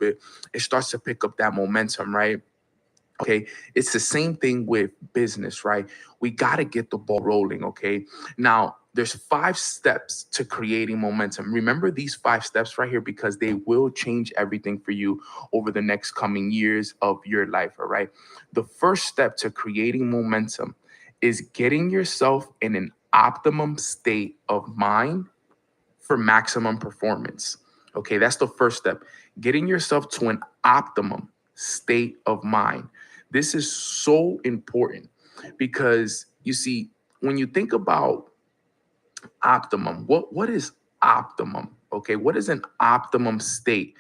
bit, it starts to pick up that momentum, right? Okay, it's the same thing with business, right? We got to get the ball rolling. Okay, now there's 5 steps to creating momentum. Remember these 5 steps right here, because they will change everything for you over the next coming years of your life. All right, the first step to creating momentum is getting yourself in an optimum state of mind for maximum performance. Okay, that's the first step. Getting yourself to an optimum state of mind. This is so important because you see, when you think about optimum, what is optimum? Okay, what is an optimum state?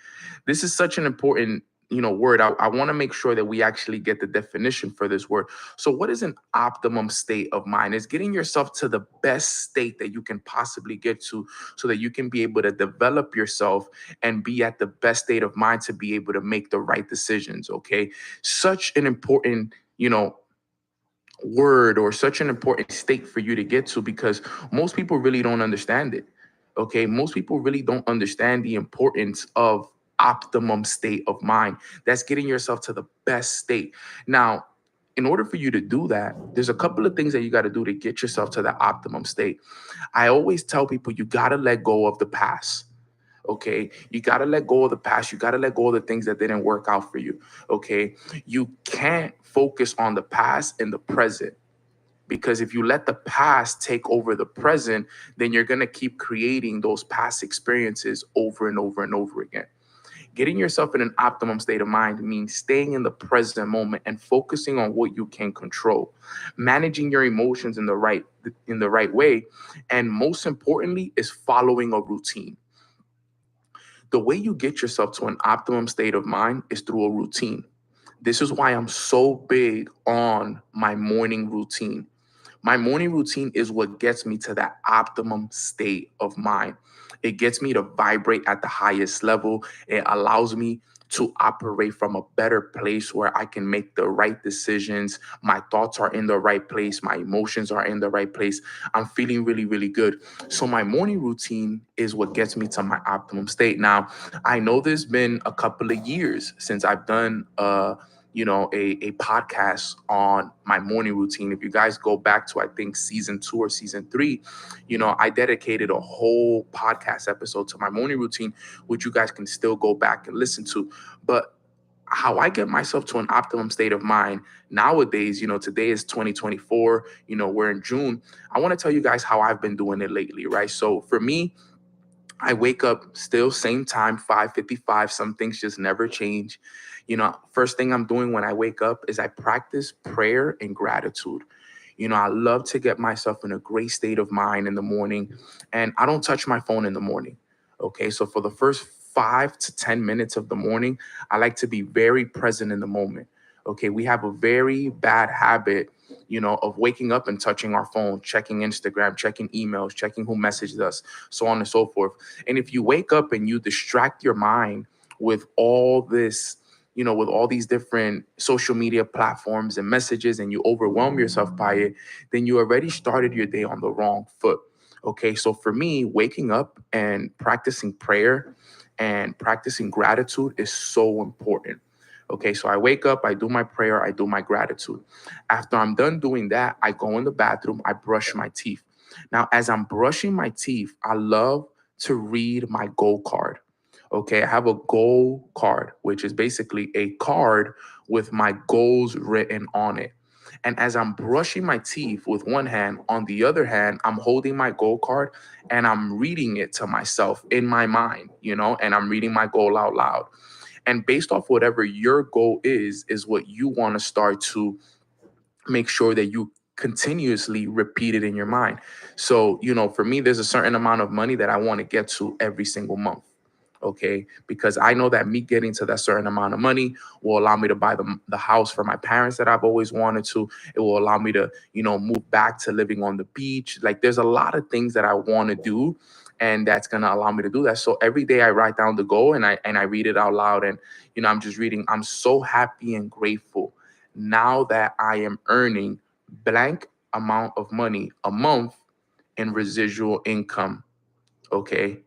This is such an important word. I want to make sure that we actually get the definition for this word. So what is an optimum state of mind? Is getting yourself to the best state that you can possibly get to, so that you can be able to develop yourself and be at the best state of mind to be able to make the right decisions. Okay, such an important word, or such an important state for you to get to, because most people really don't understand it. Okay, most people really don't understand the importance of optimum state of mind. That's getting yourself to the best state. Now, in order for you to do that, there's a couple of things that you got to do to get yourself to the optimum state. I always tell people, you got to let go of the past. Okay, you got to let go of the past. You got to let go of the things that didn't work out for you. Okay, you can't focus on the past and the present, because if you let the past take over the present, then you're going to keep creating those past experiences over and over and over again. Getting yourself in an optimum state of mind means staying in the present moment and focusing on what you can control, managing your emotions in the right way, and most importantly is following a routine. The way you get yourself to an optimum state of mind is through a routine. This is why I'm so big on my morning routine. My morning routine is what gets me to that optimum state of mind. It gets me to vibrate at the highest level. It allows me to operate from a better place where I can make the right decisions. My thoughts are in the right place. My emotions are in the right place. I'm feeling really, really good. So my morning routine is what gets me to my optimum state. Now, I know there's been a couple of years since I've done a podcast on my morning routine. If you guys go back to, I think, season 2 or season 3, I dedicated a whole podcast episode to my morning routine, which you guys can still go back and listen to. But how I get myself to an optimum state of mind nowadays, today is 2024, we're in June. I want to tell you guys how I've been doing it lately, right? So for me, I wake up still same time, 5:55. Some things just never change. First thing I'm doing when I wake up is I practice prayer and gratitude. I love to get myself in a great state of mind in the morning, and I don't touch my phone in the morning. Okay, so for the first 5 to 10 minutes of the morning, I like to be very present in the moment. Okay, we have a very bad habit, of waking up and touching our phone, checking Instagram, checking emails, checking who messaged us, so on and so forth. And if you wake up and you distract your mind with all this, with all these different social media platforms and messages, and you overwhelm yourself by it, then you already started your day on the wrong foot. Okay, so for me, waking up and practicing prayer and practicing gratitude is so important. Okay, so I wake up, I do my prayer, I do my gratitude. After I'm done doing that, I go in the bathroom, I brush my teeth. Now, as I'm brushing my teeth, I love to read my goal card. Okay, I have a goal card, which is basically a card with my goals written on it. And as I'm brushing my teeth with one hand, on the other hand, I'm holding my goal card and I'm reading it to myself in my mind, and I'm reading my goal out loud. And based off whatever your goal is what you want to start to make sure that you continuously repeat it in your mind. So, for me, there's a certain amount of money that I want to get to every single month. Okay, because I know that me getting to that certain amount of money will allow me to buy the house for my parents that I've always wanted to. It will allow me to, move back to living on the beach. Like, there's a lot of things that I want to do, and that's gonna allow me to do that. So every day I write down the goal and I read it out loud, and I'm just reading. I'm so happy and grateful now that I am earning blank amount of money a month in residual income. Okay,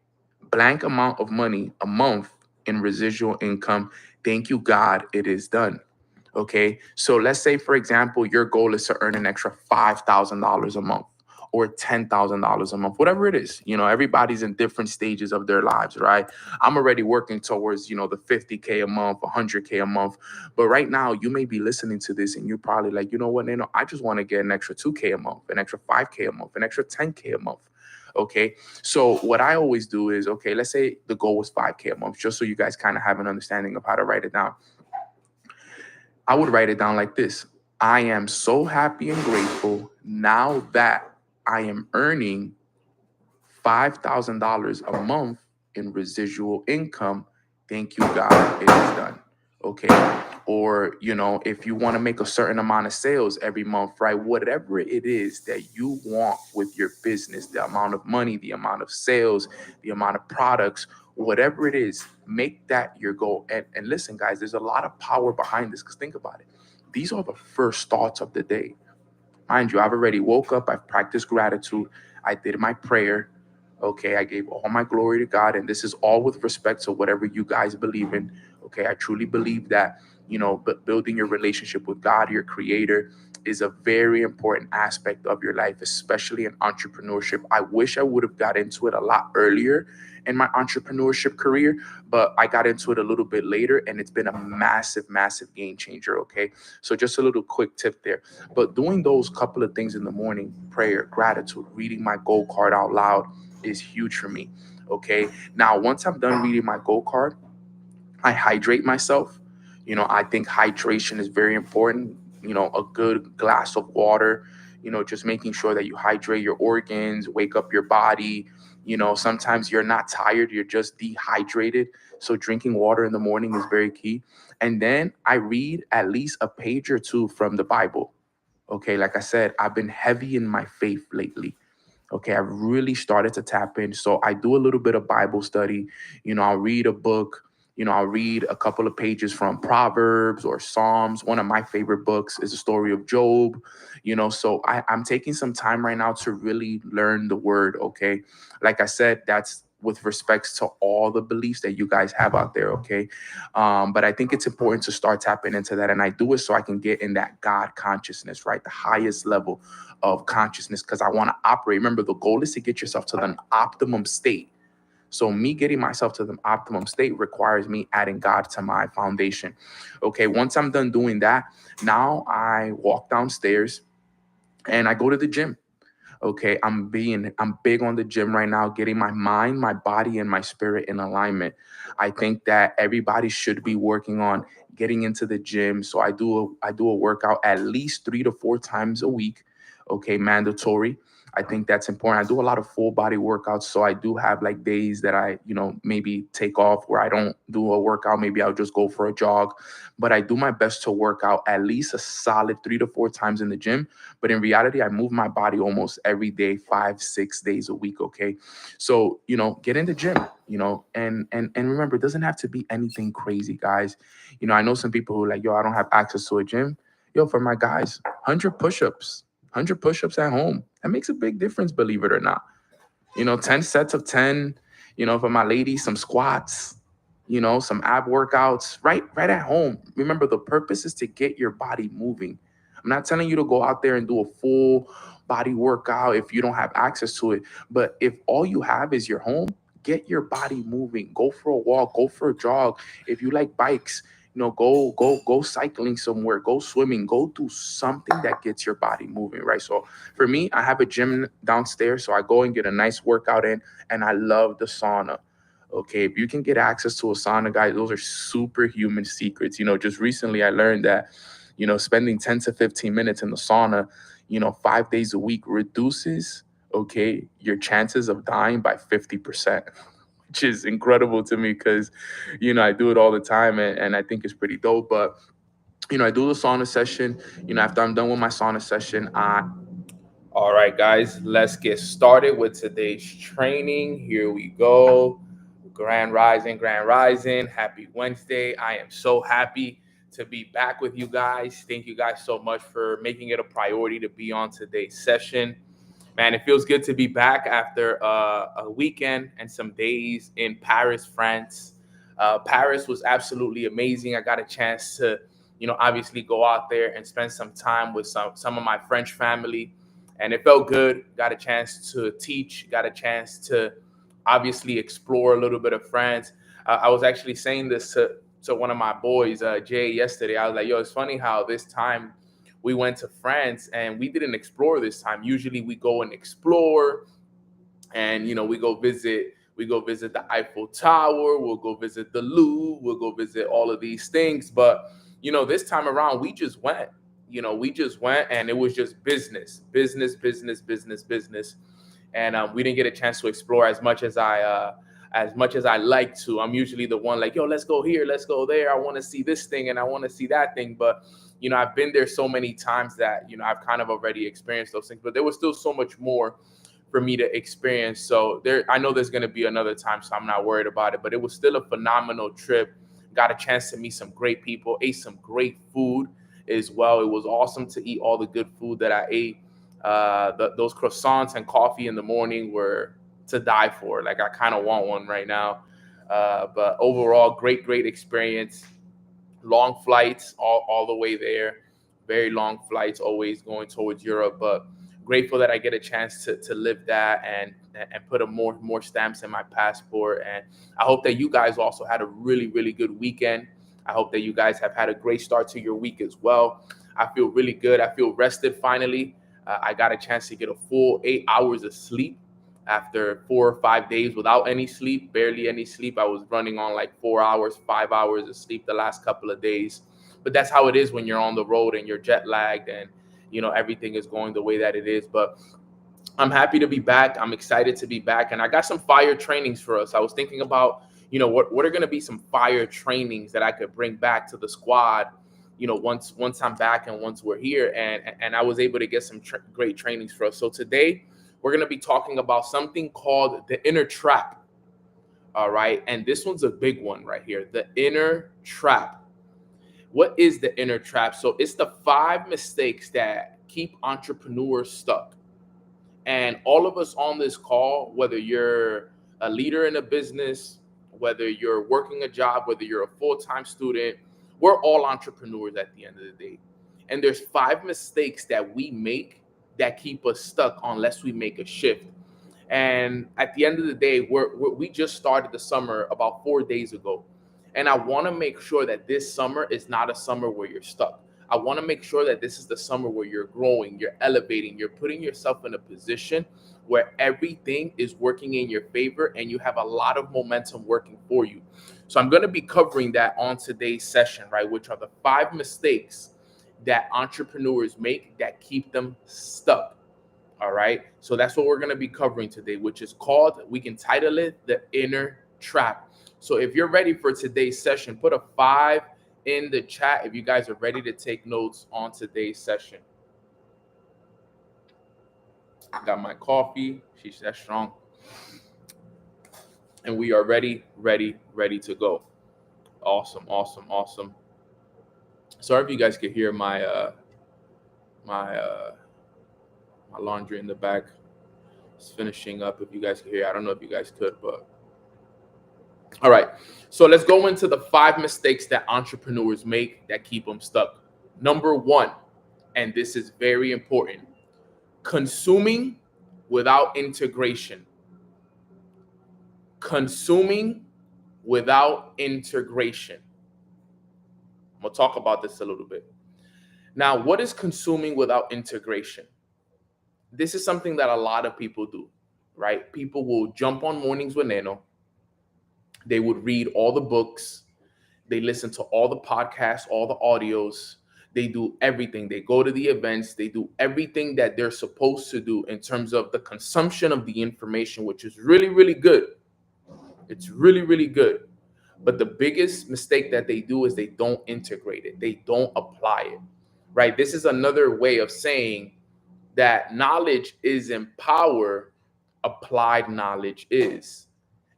blank amount of money a month in residual income. Thank you, God, it is done. Okay. So let's say, for example, your goal is to earn an extra $5,000 a month or $10,000 a month, whatever it is. Everybody's in different stages of their lives, right? I'm already working towards, the 50K a month, 100K a month. But right now, you may be listening to this and you're probably like, you know what, Nano, I just want to get an extra 2K a month, an extra 5K a month, an extra 10K a month. Okay. So what I always do is, okay, let's say the goal was 5K a month, just so you guys kind of have an understanding of how to write it down. I would write it down like this: I am so happy and grateful now that I am earning $5,000 a month in residual income. Thank you, God, it is done. Okay. Or, if you want to make a certain amount of sales every month, right? Whatever it is that you want with your business, the amount of money, the amount of sales, the amount of products, whatever it is, make that your goal. And listen, guys, there's a lot of power behind this, because think about it. These are the first thoughts of the day. Mind you, I've already woke up, I've practiced gratitude, I did my prayer. Okay, I gave all my glory to God, and this is all with respect to whatever you guys believe in. Okay, I truly believe that, but building your relationship with God, your creator, is a very important aspect of your life, especially in entrepreneurship. I wish I would have got into it a lot earlier in my entrepreneurship career, but I got into it a little bit later, and it's been a massive, massive game changer. Okay, so just a little quick tip there. But doing those couple of things in the morning, prayer, gratitude, reading my goal card out loud, is huge for me. Okay. Now, once I'm done reading my goal card, I hydrate myself. I think hydration is very important. A good glass of water, just making sure that you hydrate your organs, wake up your body. Sometimes you're not tired, you're just dehydrated. So drinking water in the morning is very key. And then I read at least a page or two from the Bible. Okay, like I said, I've been heavy in my faith lately. Okay, I've really started to tap in. So I do a little bit of Bible study. I'll read a book. I'll read a couple of pages from Proverbs or Psalms. One of my favorite books is the story of Job. So I'm taking some time right now to really learn the word. Okay, like I said, that's with respects to all the beliefs that you guys have out there. Okay, but I think it's important to start tapping into that, and I do it so I can get in that God consciousness, right, the highest level of consciousness, because I want to operate. Remember, the goal is to get yourself to the optimum state. So me getting myself to the optimum state requires me adding God to my foundation. Okay, once I'm done doing that, now I walk downstairs and I go to the gym. Okay, I'm big on the gym right now, getting my mind, my body, and my spirit in alignment. I think that everybody should be working on getting into the gym. So I do a workout at least 3 to 4 times a week. Okay, mandatory. I think that's important. I do a lot of full body workouts. So I do have like days that I, maybe take off where I don't do a workout. Maybe I'll just go for a jog. But I do my best to work out at least a solid 3 to 4 times in the gym. But in reality, I move my body almost every day, 5, 6 days a week. Okay. So, get in the gym, and remember, it doesn't have to be anything crazy, guys. I know some people who are like, yo, I don't have access to a gym. Yo, for my guys, 100 push-ups, 100 push-ups at home. That makes a big difference, believe it or not. 10 sets of 10, for my ladies, some squats, some ab workouts right at home. Remember, the purpose is to get your body moving. I'm not telling you to go out there and do a full body workout if you don't have access to it. But if all you have is your home, get your body moving. Go for a walk, go for a jog. If you like bikes, go cycling somewhere, go swimming, go do something that gets your body moving, right? So for me, I have a gym downstairs, so I go and get a nice workout in, and I love the sauna. Okay, if you can get access to a sauna, guys, those are superhuman secrets. Just recently I learned that, spending 10 to 15 minutes in the sauna, 5 days a week reduces, okay, your chances of dying by 50%, which is incredible to me because, I do it all the time, and I think it's pretty dope. But, I do the sauna session. After I'm done with my sauna session, all right, guys, let's get started with today's training. Here we go. Grand Rising, Grand Rising. Happy Wednesday. I am so happy to be back with you guys. Thank you guys so much for making it a priority to be on today's session. Man, it feels good to be back after a weekend and some days in Paris, France. Paris was absolutely amazing. I got a chance to, obviously go out there and spend some time with some of my French family, and it felt good. Got a chance to teach. Got a chance to obviously explore a little bit of France. I was actually saying this to one of my boys, Jay, yesterday. I was like, "Yo, it's funny how this time we went to France and we didn't explore this time. Usually we go and explore, and we go visit the Eiffel Tower, we'll go visit the Louvre, we'll go visit all of these things. But this time around we just went. We just went, and it was just business, business, business, business, business. And we didn't get a chance to explore as much as I like to. I'm usually the one like, yo, let's go here, let's go there. I want to see this thing and I want to see that thing. But I've been there so many times that I've kind of already experienced those things. But there was still so much more for me to experience. So I know there's going to be another time, so I'm not worried about it. But it was still a phenomenal trip. Got a chance to meet some great people, ate some great food as well. It was awesome to eat all the good food that I ate. Those croissants and coffee in the morning were to die for. Like, I kind of want one right now. But overall, great, great experience. Long flights all the way there. Very long flights, always going towards Europe. But grateful that I get a chance to live that and put a more stamps in my passport. And I hope that you guys also had a really, really good weekend. I hope that you guys have had a great start to your week as well. I feel really good. I feel rested finally. I got a chance to get a full 8 hours of sleep after 4 or 5 days without any sleep, barely any sleep. I was running on like 4 hours, 5 hours of sleep the last couple of days. But that's how it is when you're on the road and you're jet lagged and everything is going the way that it is. But I'm happy to be back. I'm excited to be back. And I got some fire trainings for us. I was thinking about, what are going to be some fire trainings that I could bring back to the squad, once I'm back and once we're here. And I was able to get some great trainings for us. So today we're going to be talking about something called the inner trap. All right. And this one's a big one right here. The inner trap. What is the inner trap? So it's the 5 mistakes that keep entrepreneurs stuck. And all of us on this call, whether you're a leader in a business, whether you're working a job, whether you're a full-time student, we're all entrepreneurs at the end of the day. And there's 5 mistakes that we make that keep us stuck unless we make a shift. And at the end of the day, we just started the summer about 4 days ago. And I want to make sure that this summer is not a summer where you're stuck. I want to make sure that this is the summer where you're growing, you're elevating, you're putting yourself in a position where everything is working in your favor and you have a lot of momentum working for you. So I'm going to be covering that on today's session, right? Which are the 5 mistakes that entrepreneurs make that keep them stuck. All right. So that's what we're going to be covering today, which is called, we can title it, the inner trap. So if you're ready for today's session, put a 5 in the chat if you guys are ready to take notes on today's session. I got my coffee. She's that strong. And we are ready to go. Awesome, awesome, awesome. Sorry if you guys could hear my laundry in the back. It's finishing up. If you guys could hear, I don't know if you guys could, but all right. So let's go into the 5 mistakes that entrepreneurs make that keep them stuck. Number 1, and this is very important, consuming without integration. Consuming without integration. I'm going to talk about this a little bit. Now, what is consuming without integration? This is something that a lot of people do, right? People will jump on Mornings with Nano. They would read all the books. They listen to all the podcasts, all the audios. They do everything. They go to the events. They do everything that they're supposed to do in terms of the consumption of the information, which is really, really good. It's really, really good. But the biggest mistake that they do is they don't integrate it. They don't apply it, right? This is another way of saying that knowledge is in power, applied knowledge is.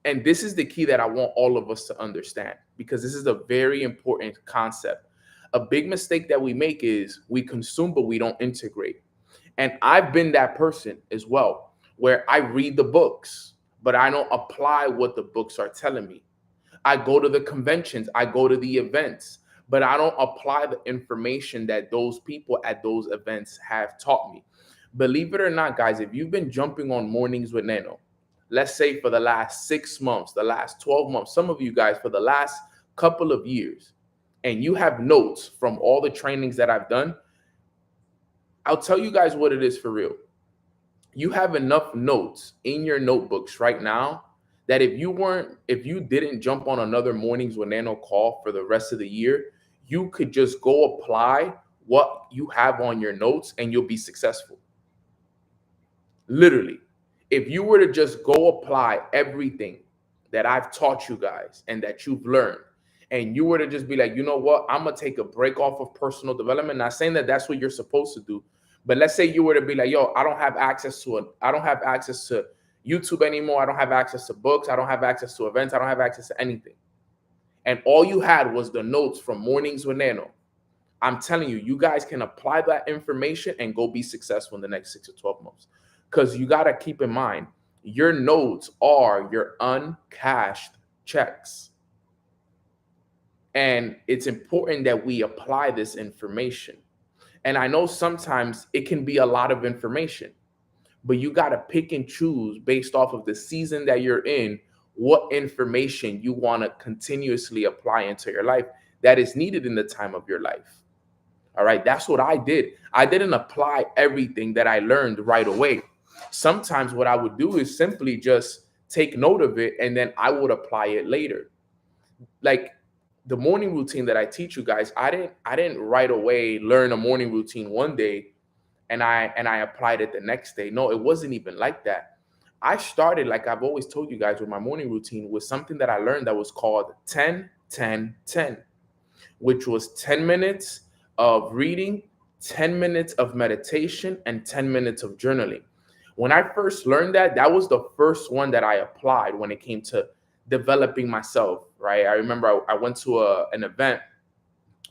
And this is the key that I want all of us to understand, because this is a very important concept. A big mistake that we make is we consume, but we don't integrate. And I've been that person as well, where I read the books, but I don't apply what the books are telling me. I go to the conventions, I go to the events, but I don't apply the information that those people at those events have taught me. Believe it or not, guys, if you've been jumping on mornings with Nano, let's say for the last 6 months, the last 12 months, some of you guys for the last couple of years, and you have notes from all the trainings that I've done, I'll tell you guys what it is for real. You have enough notes in your notebooks right now that if you didn't jump on another mornings with Nano call for the rest of the year, you could just go apply what you have on your notes and you'll be successful. Literally, if you were to just go apply everything that I've taught you guys and that you've learned, and you were to just be like, you know what, I'm gonna take a break off of personal development. Not saying that that's what you're supposed to do, but let's say you were to be like, yo, I don't have access to YouTube anymore. I don't have access to books. I don't have access to events. I don't have access to anything. And all you had was the notes from Mornings with Nano. I'm telling you, you guys can apply that information and go be successful in the next 6 to 12 months. Because you got to keep in mind, your notes are your uncashed checks. And it's important that we apply this information. And I know sometimes it can be a lot of information, but you got to pick and choose based off of the season that you're in, what information you want to continuously apply into your life that is needed in the time of your life. All right. That's what I did. I didn't apply everything that I learned right away. Sometimes what I would do is simply just take note of it and then I would apply it later. Like the morning routine that I teach you guys, I didn't right away learn a morning routine one day and I applied it the next day. No, it wasn't even like that. I started, like I've always told you guys, with my morning routine was something that I learned that was called 10 10 10, which was 10 minutes of reading, 10 minutes of meditation, and 10 minutes of journaling. When I first learned that, that was the first one that I applied when it came to developing myself, right? I remember I went to an event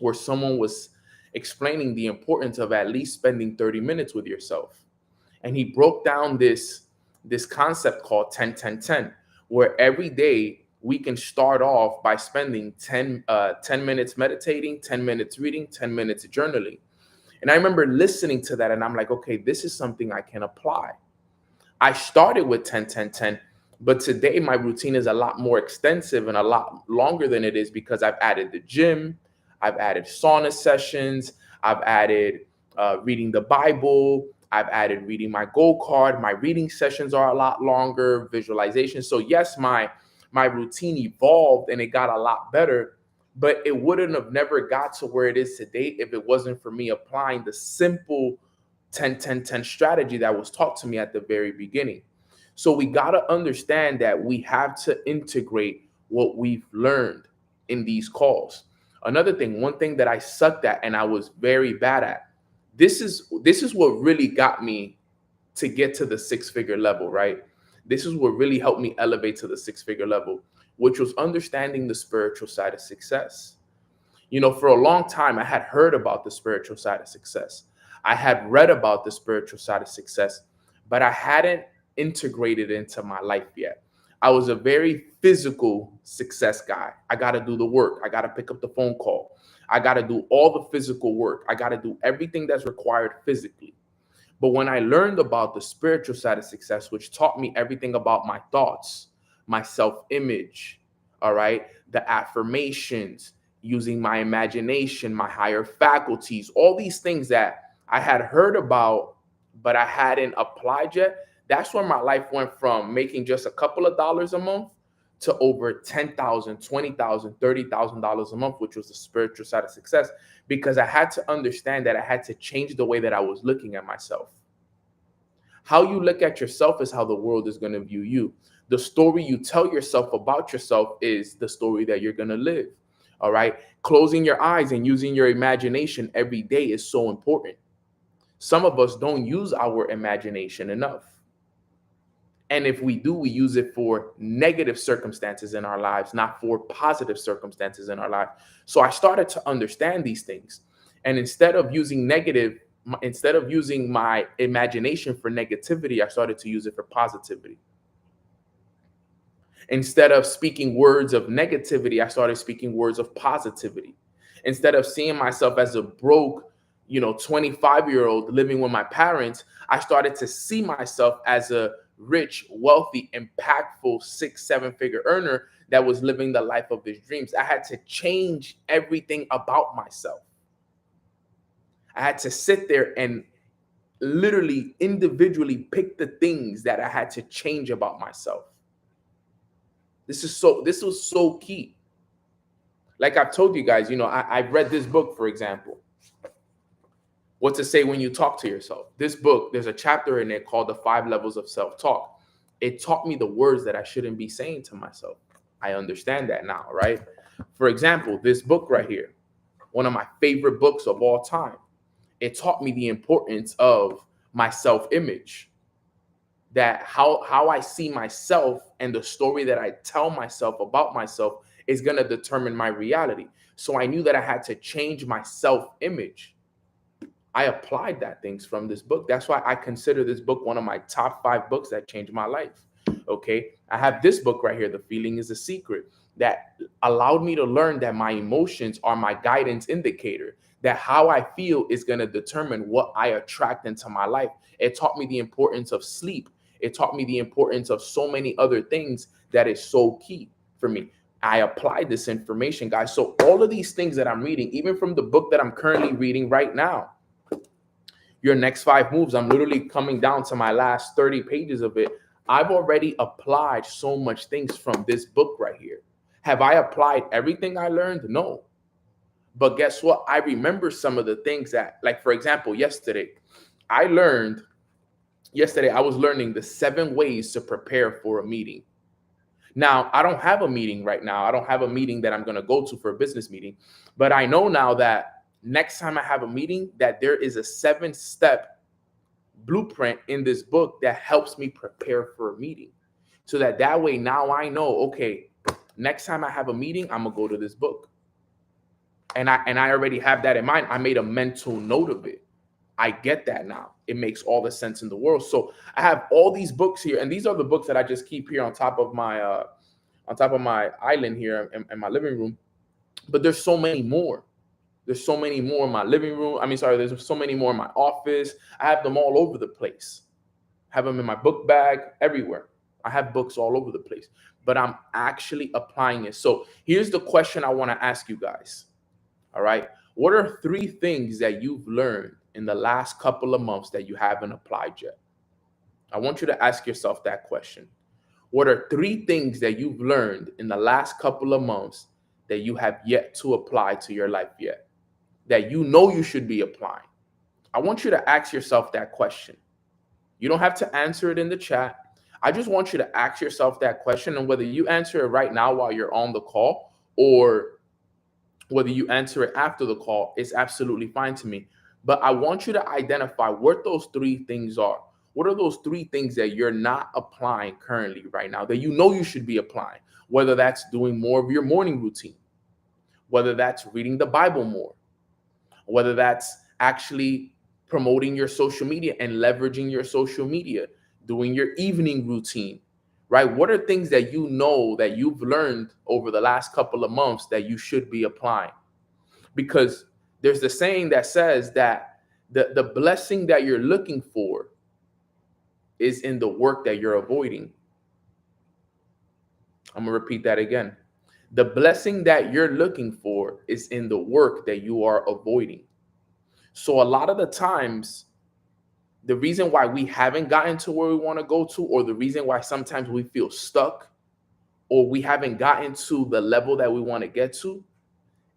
where someone was explaining the importance of at least spending 30 minutes with yourself. And he broke down this concept called 10 10 10, where every day we can start off by spending 10 minutes meditating, 10 minutes reading, 10 minutes journaling. And I remember listening to that and I'm like, okay, this is something I can apply. I started with 10 10 10, but today my routine is a lot more extensive and a lot longer than it is because I've added the gym, I've added sauna sessions, I've added reading the Bible, I've added reading my gold card. My reading sessions are a lot longer, visualization. So yes, my routine evolved and it got a lot better, but it wouldn't have never got to where it is today if it wasn't for me applying the simple 10 10 10 strategy that was taught to me at the very beginning. So we got to understand that we have to integrate what we've learned in these calls. Another thing, one thing that I sucked at and I was very bad at, this is what really got me to get to the six-figure level, right? This is what really helped me elevate to the six-figure level, which was understanding the spiritual side of success. You know, for a long time, I had heard about the spiritual side of success. I had read about the spiritual side of success, but I hadn't integrated it into my life yet. I was a very physical success guy. I got to do the work. I got to pick up the phone call. I got to do all the physical work. I got to do everything that's required physically. But when I learned about the spiritual side of success, which taught me everything about my thoughts, my self-image, all right, the affirmations, using my imagination, my higher faculties, all these things that I had heard about, but I hadn't applied yet. That's when my life went from making just a couple of dollars a month to over 10,000, 20,000, $30,000 a month, which was the spiritual side of success, because I had to understand that I had to change the way that I was looking at myself. How you look at yourself is how the world is going to view you. The story you tell yourself about yourself is the story that you're going to live. All right. Closing your eyes and using your imagination every day is so important. Some of us don't use our imagination enough. And if we do, we use it for negative circumstances in our lives, not for positive circumstances in our life. So I started to understand these things. And instead of using my imagination for negativity, I started to use it for positivity. Instead of speaking words of negativity, I started speaking words of positivity. Instead of seeing myself as a broke, 25-year-old living with my parents, I started to see myself as a rich, wealthy, impactful 6, 7 figure earner that was living the life of his dreams. I had to change everything about myself. I had to sit there and literally individually pick the things that I had to change about myself. This was so key. Like I've told you guys, I've read this book, for example, What to Say When You Talk to Yourself. This book, there's a chapter in it called The 5 Levels of Self-Talk. It taught me the words that I shouldn't be saying to myself. I understand that now, right? For example, this book right here, one of my favorite books of all time. It taught me the importance of my self-image, that how I see myself and the story that I tell myself about myself is going to determine my reality. So I knew that I had to change my self-image. I applied that things from this book. That's why I consider this book one of my top 5 books that changed my life. Okay. I have this book right here, The Feeling is a Secret, that allowed me to learn that my emotions are my guidance indicator, that how I feel is going to determine what I attract into my life. It taught me the importance of sleep. It taught me the importance of so many other things that is so key for me. I applied this information, guys. So all of these things that I'm reading, even from the book that I'm currently reading right now, Your Next 5 Moves, I'm literally coming down to my last 30 pages of it. I've already applied so much things from this book right here. Have I applied everything I learned? No. But guess what? I remember some of the things that, like, for example, yesterday I was learning the 7 ways to prepare for a meeting. Now, I don't have a meeting right now. I don't have a meeting that I'm going to go to for a business meeting. But I know now that next time I have a meeting, that there is a 7-step blueprint in this book that helps me prepare for a meeting. So that way now I know, okay, next time I have a meeting, I'm going to go to this book. And I already have that in mind. I made a mental note of it. I get that now. It makes all the sense in the world. So I have all these books here, and these are the books that I just keep here on top of my island here in my living room. But there's so many more. There's so many more in my living room. There's so many more in my office. I have them all over the place. I have them in my book bag, everywhere. I have books all over the place. But I'm actually applying it. So here's the question I want to ask you guys. All right. What are 3 things that you've learned in the last couple of months that you haven't applied yet? I want you to ask yourself that question. What are 3 things that you've learned in the last couple of months that you have yet to apply to your life yet, that you know you should be applying? I want you to ask yourself that question. You don't have to answer it in the chat. I just want you to ask yourself that question, and whether you answer it right now while you're on the call or whether you answer it after the call, is absolutely fine to me. But I want you to identify what those 3 things are. What are those 3 things that you're not applying currently right now that you know you should be applying? Whether that's doing more of your morning routine, whether that's reading the Bible more, whether that's actually promoting your social media and leveraging your social media, doing your evening routine, right? What are things that you know that you've learned over the last couple of months that you should be applying? Because there's the saying that says that the blessing that you're looking for is in the work that you're avoiding. I'm going to repeat that again. The blessing that you're looking for is in the work that you are avoiding. So a lot of the times, the reason why we haven't gotten to where we want to go to, or the reason why sometimes we feel stuck, or we haven't gotten to the level that we want to get to,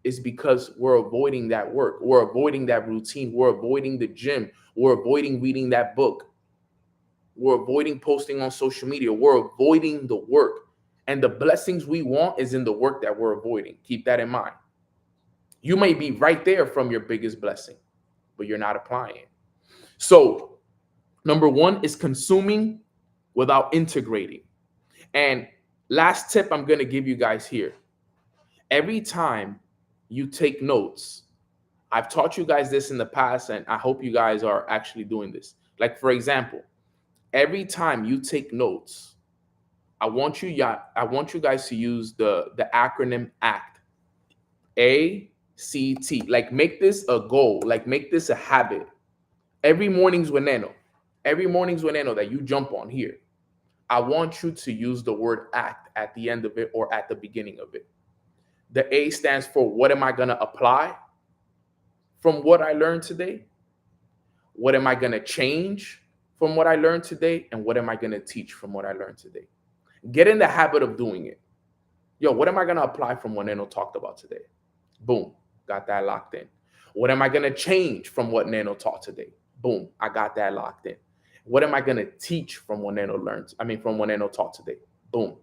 is because we're avoiding that work. We're avoiding that routine. We're avoiding the gym. We're avoiding reading that book. We're avoiding posting on social media. We're avoiding the work. And the blessings we want is in the work that we're avoiding. Keep that in mind. You may be right there from your biggest blessing, but you're not applying it. So, number 1 is consuming without integrating. And last tip I'm going to give you guys here. Every time you take notes, I've taught you guys this in the past, and I hope you guys are actually doing this. Like, for example, every time you take notes, I want you guys to use the acronym ACT. ACT. Like make this a goal. Like make this a habit. Every morning's Veneno. Every morning's Veneno that you jump on here. I want you to use the word ACT at the end of it or at the beginning of it. The A stands for what am I going to apply from what I learned today? What am I going to change from what I learned today? And what am I going to teach from what I learned today? Get in the habit of doing it. Yo, what am I going to apply from what Nano talked about today? Boom, got that locked in. What am I going to change from what Nano taught today? Boom, I got that locked in. What am I going to teach from what Nano learned? From what Nano taught today? Boom.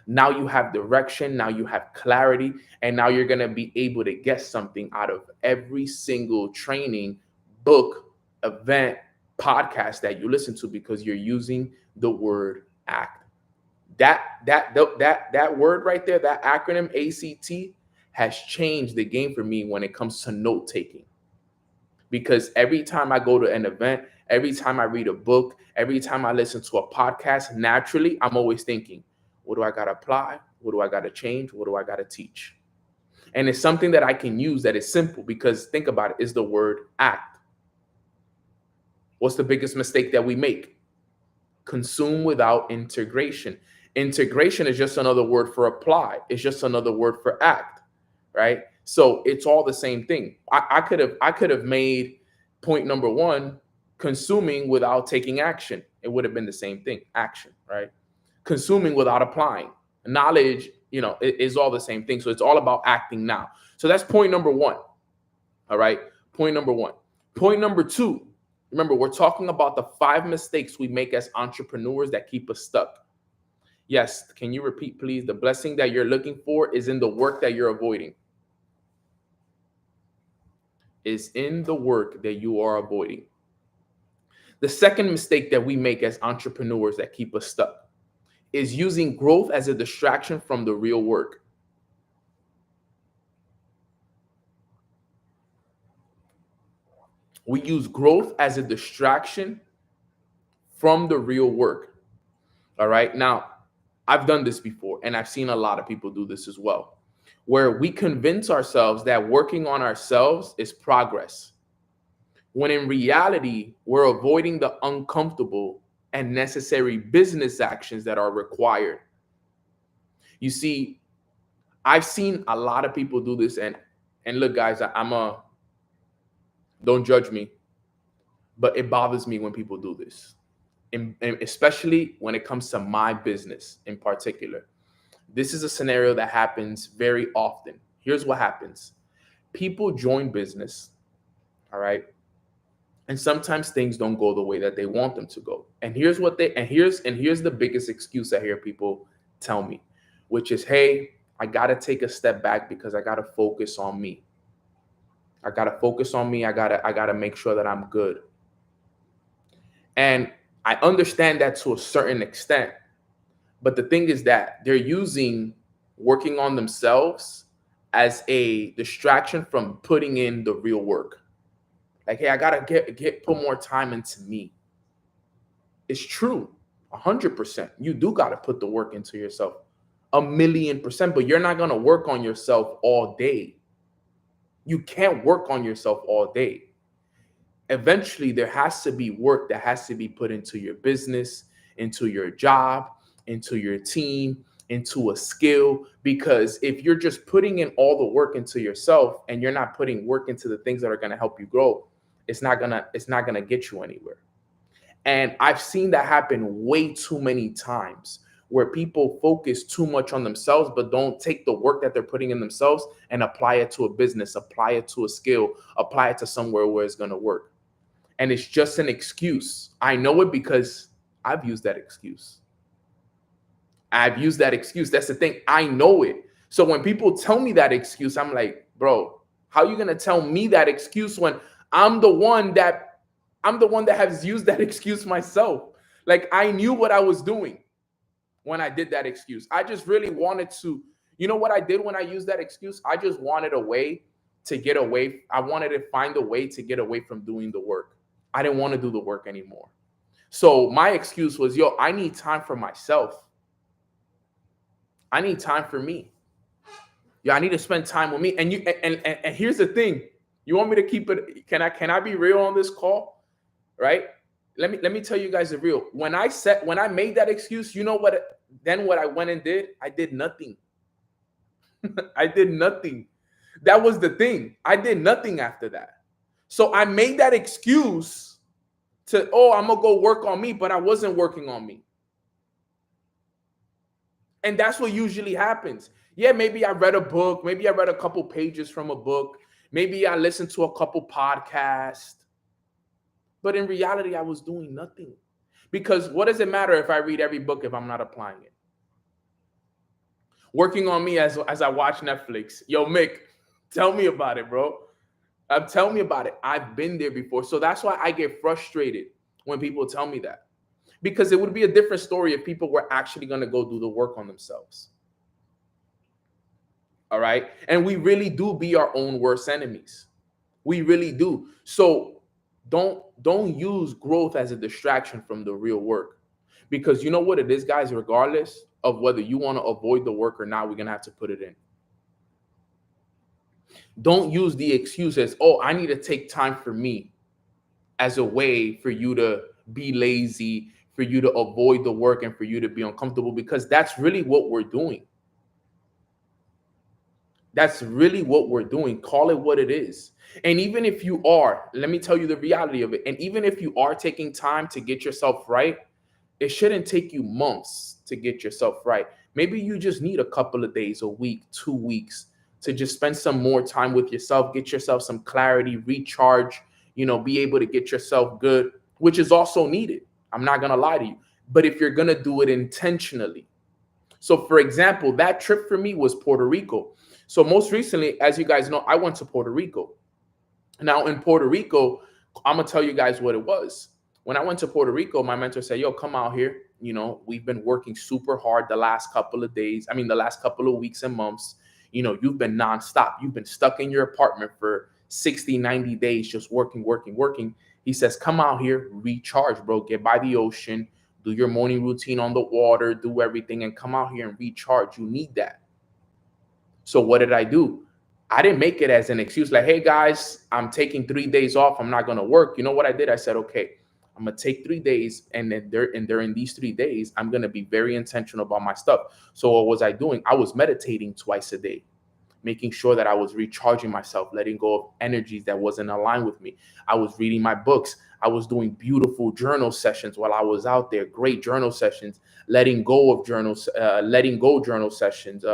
Now you have direction, now you have clarity, and now you're going to be able to get something out of every single training, book, event, podcast that you listen to because you're using the word ACT. That word right there, that acronym ACT, has changed the game for me when it comes to note taking. Because every time I go to an event, every time I read a book, every time I listen to a podcast, naturally, I'm always thinking, what do I got to apply? What do I got to change? What do I got to teach? And it's something that I can use that is simple because think about it, is the word ACT. What's the biggest mistake that we make? Consume without integration. Integration is just another word for apply. It's just another word for act, right? So it's all the same thing. I could have made point number one, consuming without taking action. It would have been the same thing, action, right? Consuming without applying. Knowledge, is all the same thing. So it's all about acting now. So that's point number one. All right. Point number one. Point number two. Remember, we're talking about the 5 mistakes we make as entrepreneurs that keep us stuck. Yes. Can you repeat, please? The blessing that you're looking for is in the work that you're avoiding. Is in the work that you are avoiding. The second mistake that we make as entrepreneurs that keep us stuck is using growth as a distraction from the real work. We use growth as a distraction from the real work. All right. Now, I've done this before, and I've seen a lot of people do this as well, where we convince ourselves that working on ourselves is progress, when in reality, we're avoiding the uncomfortable and necessary business actions that are required. You see, I've seen a lot of people do this, and look, guys, don't judge me, but it bothers me when people do this, and especially when it comes to my business in particular. This is a scenario that happens very often. Here's what happens. People join business, all right? And sometimes things don't go the way that they want them to go. And here's the biggest excuse I hear people tell me, which is, hey, I got to take a step back because I got to focus on me. I got to focus on me. I got to make sure that I'm good. And I understand that to a certain extent. But the thing is that they're using working on themselves as a distraction from putting in the real work. Like, hey, I gotta put more time into me. It's true, 100%. You do gotta put the work into yourself, 1,000,000%. But you're not gonna work on yourself all day. You can't work on yourself all day. Eventually, there has to be work that has to be put into your business, into your job, into your team, into a skill. Because if you're just putting in all the work into yourself and you're not putting work into the things that are gonna help you grow, it's not gonna get you anywhere. And I've seen that happen way too many times, where people focus too much on themselves, but don't take the work that they're putting in themselves and apply it to a business, apply it to a skill, apply it to somewhere where it's gonna work. And it's just an excuse. I know it because I've used that excuse. That's the thing. I know it. So when people tell me that excuse, I'm like, bro, how are you gonna tell me that excuse when I'm the one that has used that excuse myself? Like, I knew what I was doing when I did that excuse. I just really wanted to, you know what I did when I used that excuse? I just wanted a way to get away. I wanted to find a way to get away from doing the work. I didn't want to do the work anymore. So my excuse was, yo, I need time for myself. I need time for me. Yeah, I need to spend time with me. And here's the thing. You want me to keep it? Can I be real on this call? Right? Let me tell you guys the real. When I made that excuse, you know what? Then what I went and did? I did nothing. I did nothing. That was the thing. I did nothing after that. So I made that excuse to, oh, I'm gonna go work on me, but I wasn't working on me. And that's what usually happens. Yeah, maybe I read a book, maybe I read a couple pages from a book, maybe I listened to a couple podcasts, but in reality, I was doing nothing. Because what does it matter if I read every book if I'm not applying it? Working on me as I watch Netflix. Yo, Mick, tell me about it, bro. Tell me about it. I've been there before. So that's why I get frustrated when people tell me that. Because it would be a different story if people were actually going to go do the work on themselves. All right. And we really do be our own worst enemies. We really do. So don't use growth as a distraction from the real work. Because you know what it is, guys, regardless of whether you want to avoid the work or not, we're going to have to put it in. Don't use the excuse as, oh, I need to take time for me, as a way for you to be lazy, for you to avoid the work, and for you to be uncomfortable, because that's really what we're doing. That's really what we're doing. Call it what it is. And even if you are, let me tell you the reality of it. And even if you are taking time to get yourself right, it shouldn't take you months to get yourself right. Maybe you just need a couple of days, a week, 2 weeks to just spend some more time with yourself, get yourself some clarity, recharge, be able to get yourself good, which is also needed. I'm not going to lie to you. But if you're going to do it intentionally. So, for example, that trip for me was Puerto Rico. So, most recently, as you guys know, I went to Puerto Rico. Now, in Puerto Rico, I'm going to tell you guys what it was. When I went to Puerto Rico, my mentor said, yo, come out here. We've been working super hard the last couple of days. The last couple of weeks and months. You've been nonstop. You've been stuck in your apartment for 60, 90 days, just working, working, working. He says, come out here, recharge, bro. Get by the ocean, do your morning routine on the water, do everything, and come out here and recharge. You need that. So what did I do? I didn't make it as an excuse like, hey, guys, I'm taking 3 days off. I'm not going to work. You know what I did? I said, okay, I'm going to take 3 days. And then during these 3 days, I'm going to be very intentional about my stuff. So what was I doing? I was meditating twice a day, making sure that I was recharging myself, letting go of energies that wasn't aligned with me. I was reading my books. I was doing beautiful journal sessions while I was out there, great journal sessions, letting go of journals, letting go journal sessions,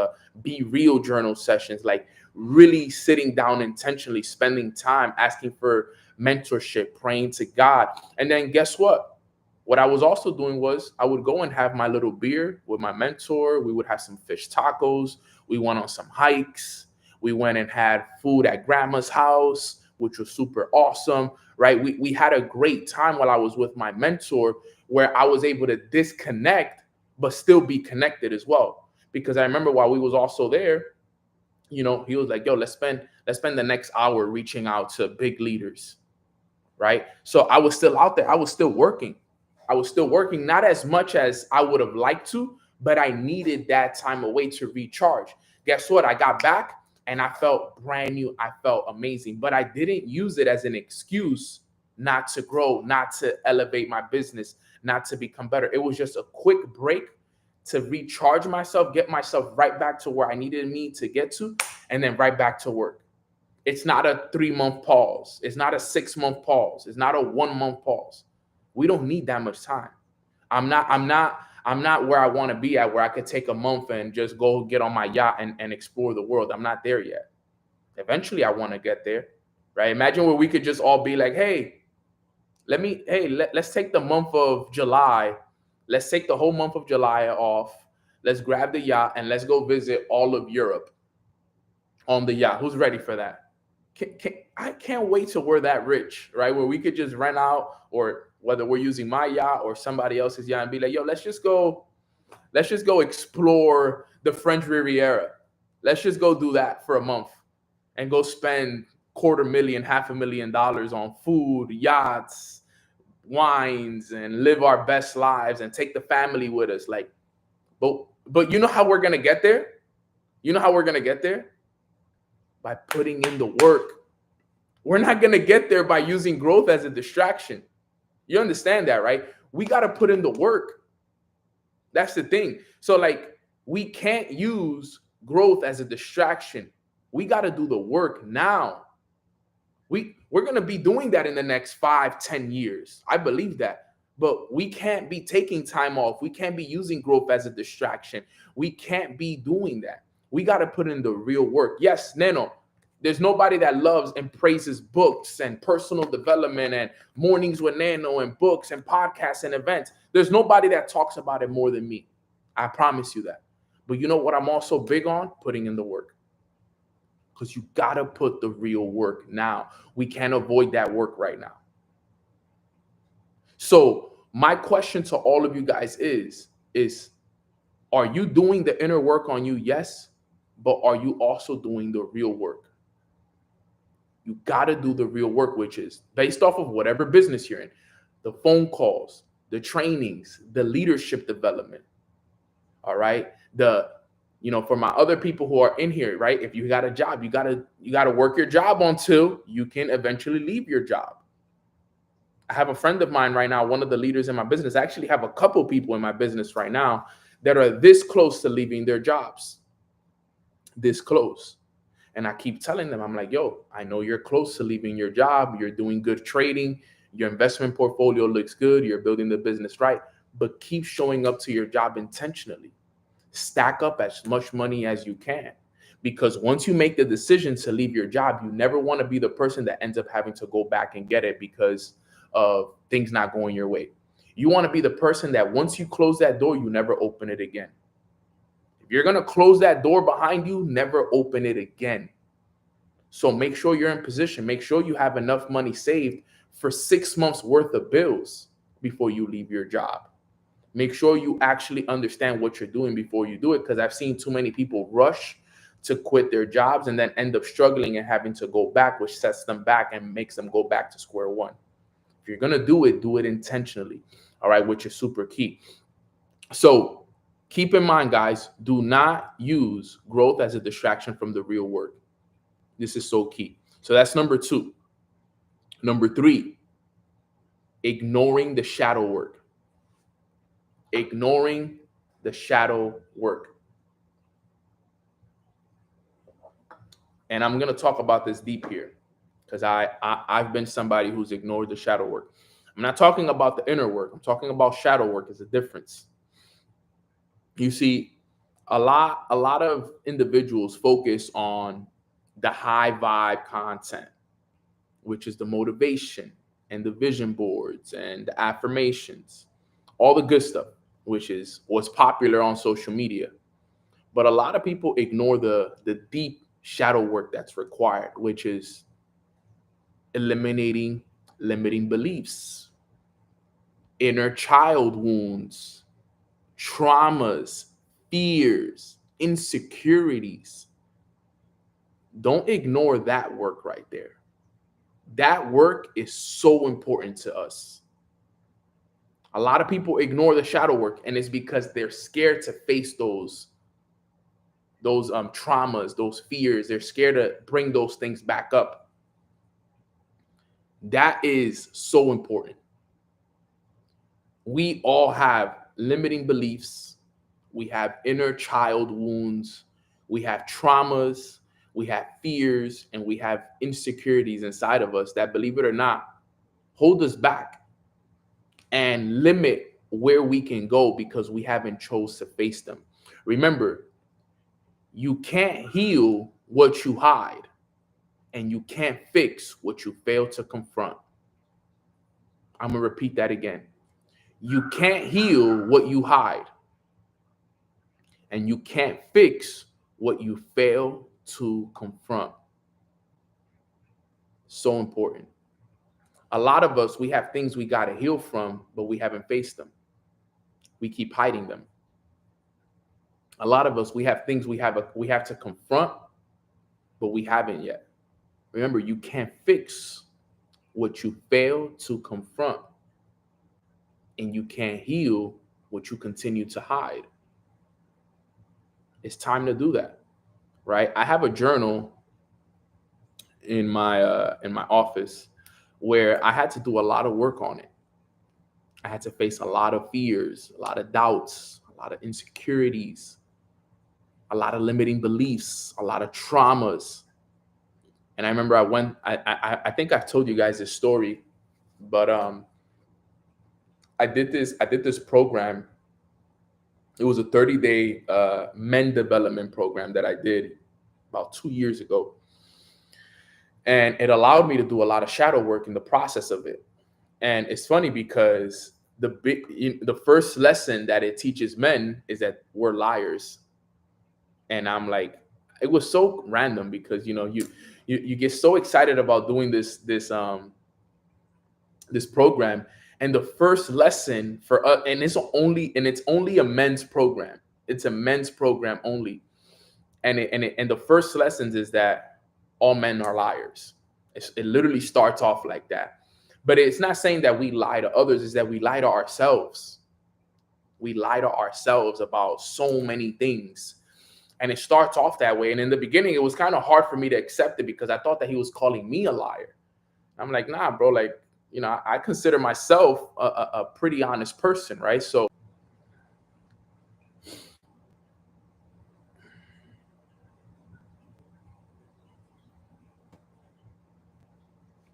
be real journal sessions, like really sitting down intentionally, spending time, asking for mentorship, praying to God. And then guess what? What I was also doing was I would go and have my little beer with my mentor. We would have some fish tacos. We went on some hikes. We went and had food at grandma's house, which was super awesome, right? We had a great time while I was with my mentor, where I was able to disconnect, but still be connected as well. Because I remember while we was also there, he was like, yo, let's spend the next hour reaching out to big leaders, right? So I was still out there. I was still working. Not as much as I would have liked to, but I needed that time away to recharge. Guess what? I got back and I felt brand new. I felt amazing, but I didn't use it as an excuse not to grow, not to elevate my business, not to become better. It was just a quick break to recharge myself, get myself right back to where I needed me to get to, and then right back to work. It's not a 3-month pause. It's not a 6-month pause. It's not a 1-month pause. We don't need that much time. I'm not where I want to be at, where I could take a month and just go get on my yacht and explore the world. I'm not there yet. Eventually I want to get there. Right? Imagine where we could just all be like, hey, let's take the month of July. Let's take the whole month of July off. Let's grab the yacht and let's go visit all of Europe on the yacht. Who's ready for that? I can't wait till we're that rich, right? Where we could just rent out, or whether we're using my yacht or somebody else's yacht, and be like, yo, let's just go explore the French Riviera. Let's just go do that for a month and go spend $250,000, $500,000 on food, yachts, wines, and live our best lives and take the family with us. Like, but But you know how we're going to get there? You know how we're going to get there? By putting in the work. We're not going to get there by using growth as a distraction. You understand that, right? We got to put in the work. That's the thing. So, like, we can't use growth as a distraction. We got to do the work now. We're going to be doing that in the next 5, 10 years. I believe that. But we can't be taking time off. We can't be using growth as a distraction. We can't be doing that. We got to put in the real work. Yes, Neno, there's nobody that loves and praises books and personal development and mornings with Nano and books and podcasts and events. There's nobody that talks about it more than me. I promise you that. But you know what I'm also big on? Putting in the work. Because you got to put the real work now. We can't avoid that work right now. So my question to all of you guys is, are you doing the inner work on you? Yes. But are you also doing the real work? You got to do the real work, which is based off of whatever business you're in, the phone calls, the trainings, the leadership development. All right. For my other people who are in here, right? If you got a job, you gotta work your job until you can eventually leave your job. I have a friend of mine right now, one of the leaders in my business. I actually have a couple people in my business right now that are this close to leaving their jobs. This close. And I keep telling them, I'm like, yo, I know you're close to leaving your job. You're doing good trading. Your investment portfolio looks good. You're building the business right. But keep showing up to your job intentionally. Stack up as much money as you can. Because once you make the decision to leave your job, you never want to be the person that ends up having to go back and get it because of things not going your way. You want to be the person that once you close that door, you never open it again. If you're going to close that door behind you, never open it again. So make sure you're in position. Make sure you have enough money saved for 6 months worth of bills before you leave your job. Make sure you actually understand what you're doing before you do it, because I've seen too many people rush to quit their jobs and then end up struggling and having to go back, which sets them back and makes them go back to square one. If you're going to do it intentionally, all right, which is super key. So keep in mind, guys, do not use growth as a distraction from the real work. This is so key. So that's number 2. Number 3, ignoring the shadow work. Ignoring the shadow work. And I'm going to talk about this deep here because I've been somebody who's ignored the shadow work. I'm not talking about the inner work. I'm talking about shadow work. There's a difference. You see, a lot of individuals focus on the high vibe content, which is the motivation and the vision boards and the affirmations, all the good stuff, which is what's popular on social media. But a lot of people ignore the deep shadow work that's required, which is eliminating limiting beliefs, inner child wounds, traumas, fears, insecurities. Don't ignore that work right there. That work is so important to us. A lot of people ignore the shadow work, and it's because they're scared to face those traumas, those fears. They're scared to bring those things back up. That is so important. We all have limiting beliefs. We have inner child wounds. We have traumas. We have fears, and we have insecurities inside of us that, believe it or not, hold us back and limit where we can go because we haven't chose to face them. Remember, you can't heal what you hide, and you can't fix what you fail to confront. I'm going to repeat that again. You can't heal what you hide, and you can't fix what you fail to confront. So important. A lot of us, we have things we got to heal from, but we haven't faced them. We keep hiding them. A lot of us, we have things we have to confront, but we haven't yet. Remember, you can't fix what you fail to confront, and you can't heal what you continue to hide. It's time to do that, right? I have a journal in my office where I had to do a lot of work on it. I had to face a lot of fears, a lot of doubts, a lot of insecurities, a lot of limiting beliefs, a lot of traumas. And I remember I went. I think I've told you guys this story, but I did this program. It was a 30-day men development program that I did about 2 years ago, and it allowed me to do a lot of shadow work in the process of it. And it's funny because the first lesson that it teaches men is that we're liars. And I'm like, it was so random because you get so excited about doing this program, and the first lesson for us, and it's only a men's program. It's a men's program only, and the first lessons is that all men are liars. It literally starts off like that. But it's not saying that we lie to others, is that we lie to ourselves. We lie to ourselves about so many things. And it starts off that way. And in the beginning, it was kind of hard for me to accept it because I thought that he was calling me a liar. I'm like, nah, bro, like, I consider myself a pretty honest person, right? So,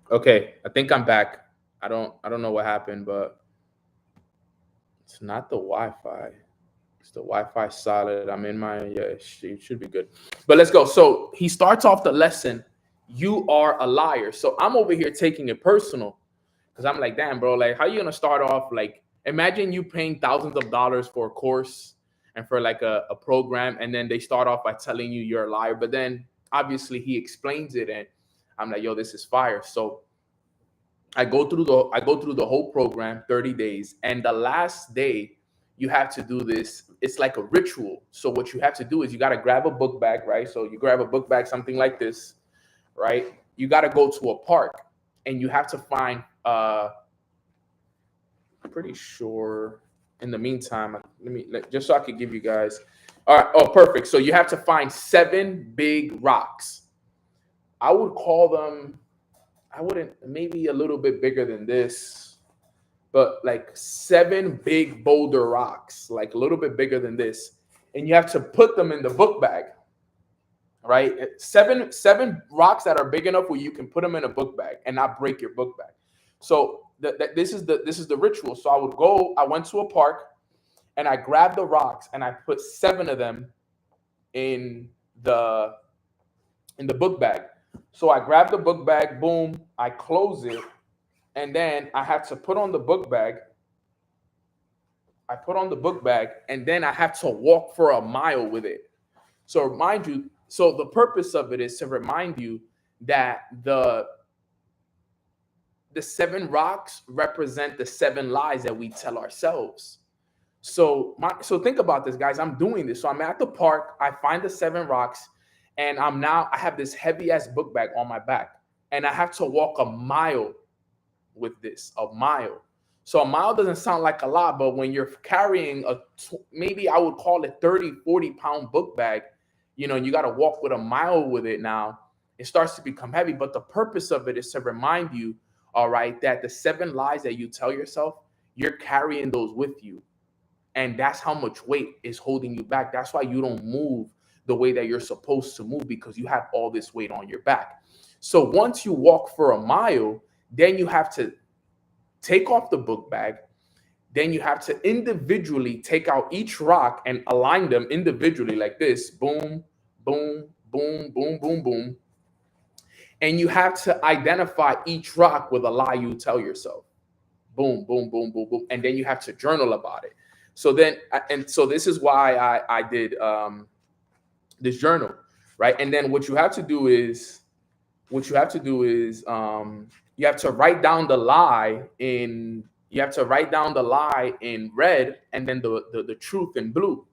okay, I think I'm back. I don't know what happened, but it's not the Wi-Fi. It's the Wi-Fi solid. I'm in my, yeah, it should be good. But let's go. So he starts off the lesson. You are a liar. So I'm over here taking it personal because I'm like, damn, bro, like, how you gonna start off? Like, imagine you paying thousands of dollars for a course and for like a program, and then they start off by telling you you're a liar. But then obviously he explains it, and I'm like, yo, this is fire. So I go through the whole program, 30 days, and the last day you have to do this. It's like a ritual. So what you have to do is you got to grab a book bag, right? So you grab a book bag, something like this, right? You got to go to a park, and you have to find. I'm pretty sure. In the meantime, just so I could give you guys. All right. Oh, perfect. So you have to find 7 big rocks. I would call them. I wouldn't, maybe a little bit bigger than this, but like 7 big boulder rocks, like a little bit bigger than this. And you have to put them in the book bag, right? Seven rocks that are big enough where you can put them in a book bag and not break your book bag. So this is the ritual. So I went to a park and I grabbed the rocks and I put 7 of them in the book bag. So I grab the book bag, boom, I close it, and then I have to put on the book bag. I put on the book bag, and then I have to walk for a mile with it. So remind you, so the purpose of it is to remind you that the 7 rocks represent the 7 lies that we tell ourselves. So think about this, guys. I'm doing this. So I'm at the park. I find the 7 rocks, and I have this heavy ass book bag on my back, and I have to walk a mile with this, a mile. So a mile doesn't sound like a lot, but when you're carrying maybe I would call it 30, 40 pound book bag, and you got to walk with a mile with it now, it starts to become heavy. But the purpose of it is to remind you, all right, that the 7 lies that you tell yourself, you're carrying those with you. And that's how much weight is holding you back. That's why you don't move the way that you're supposed to move, because you have all this weight on your back. So once you walk for a mile, then you have to take off the book bag. Then you have to individually take out each rock and align them individually like this. Boom, boom, boom, boom, boom, boom. And you have to identify each rock with a lie you tell yourself. Boom, boom, boom, boom, boom. And then you have to journal about it. So this is why I did this journal, right? And then what you have to do is you have to write down the lie in red, and then the truth in blue.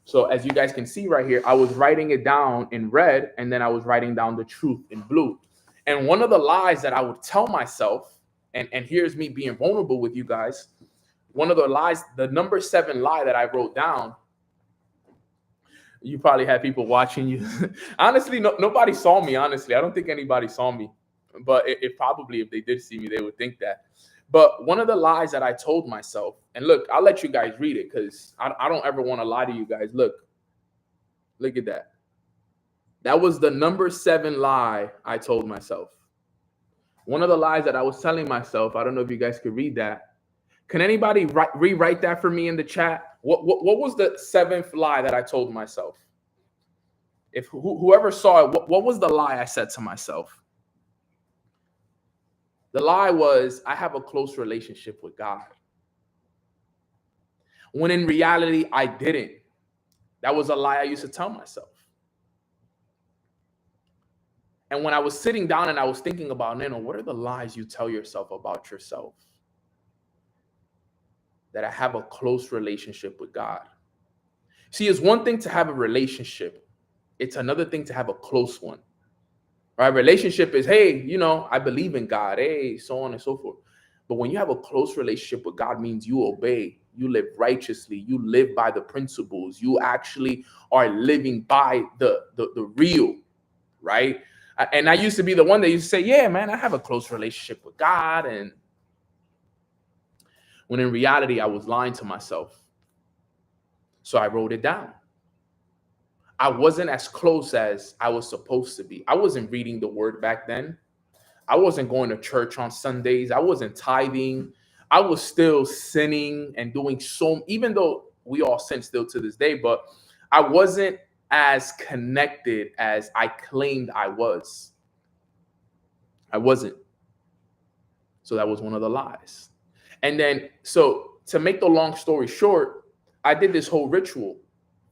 So as you guys can see right here, I was writing it down in red, and then I was writing down the truth in blue. And one of the lies that I would tell myself, and here's me being vulnerable with you guys, one of the lies, the number 7 lie that I wrote down, You probably had people watching you. Honestly, nobody saw me. Honestly, I don't think anybody saw me, but it probably, if they did see me, they would think that. But one of the lies that I told myself, and look, I'll let you guys read it because I don't ever want to lie to you guys. Look at that. That was the number 7 lie I told myself. One of the lies that I was telling myself, I don't know if you guys could read that. Can anybody rewrite that for me in the chat? What was the 7th lie that I told myself? If whoever saw it, what was the lie I said to myself? The lie was, I have a close relationship with God. When in reality, I didn't. That was a lie I used to tell myself. And when I was sitting down and I was thinking about, Nano, what are the lies you tell yourself about yourself? That I have a close relationship with God. See, it's one thing to have a relationship. It's another thing to have a close one. Right? Relationship is, hey, I believe in God, hey, so on and so forth. But when you have a close relationship with God, means you obey, you live righteously, you live by the principles, you actually are living by the real, right? And I used to be the one that used to say, yeah, man, I have a close relationship with God. And when in reality, I was lying to myself. So I wrote it down. I wasn't as close as I was supposed to be. I wasn't reading the word back then. I wasn't going to church on Sundays. I wasn't tithing. I was still sinning and doing even though we all sin still to this day, but I wasn't as connected as I claimed I was. I wasn't. So that was one of the lies. And then, so to make the long story short, I did this whole ritual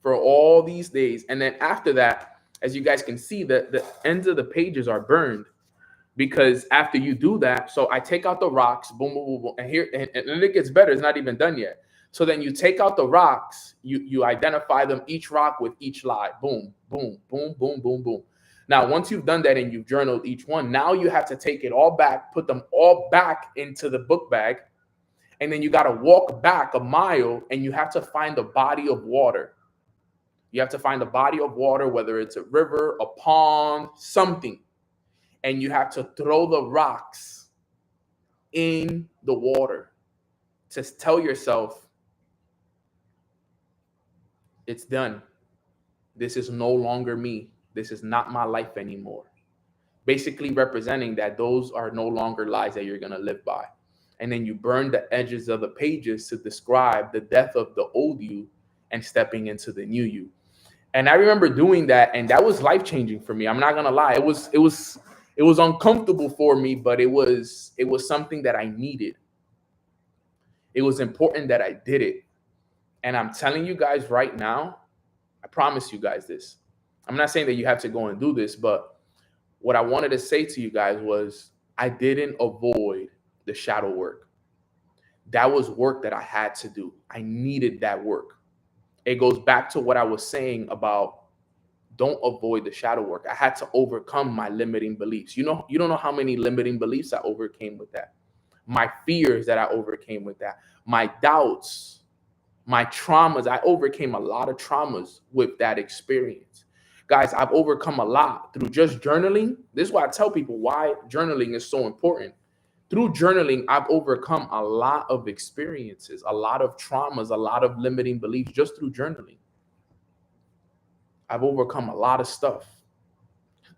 for all these days. And then after that, as you guys can see, the ends of the pages are burned. Because after you do that, so I take out the rocks, boom, boom, boom, boom, and here, and it gets better. It's not even done yet. So then you take out the rocks, you identify them, each rock with each lie, boom, boom, boom, boom, boom, boom. Now, once you've done that and you've journaled each one, now you have to take it all back, put them all back into the book bag, and then you got to walk back a mile, and you have to find a body of water. You have to find a body of water, whether it's a river, a pond, something. And you have to throw the rocks in the water to tell yourself, it's done. This is no longer me. This is not my life anymore. Basically representing that those are no longer lies that you're going to live by. And then you burn the edges of the pages to describe the death of the old you and stepping into the new you. And I remember doing that, and that was life-changing for me. I'm not going to lie. It was uncomfortable for me, but it was something that I needed. It was important that I did it. And I'm telling you guys right now, I promise you guys this. I'm not saying that you have to go and do this, but what I wanted to say to you guys was I didn't avoid the shadow work. That was work that I had to do. I needed that work. It goes back to what I was saying about don't avoid the shadow work. I had to overcome my limiting beliefs. You don't know how many limiting beliefs I overcame with that. My fears that I overcame with that. My doubts, my traumas. I overcame a lot of traumas with that experience. Guys, I've overcome a lot through just journaling. This is why I tell people why journaling is so important. Through journaling, I've overcome a lot of experiences, a lot of traumas, a lot of limiting beliefs just through journaling. I've overcome a lot of stuff.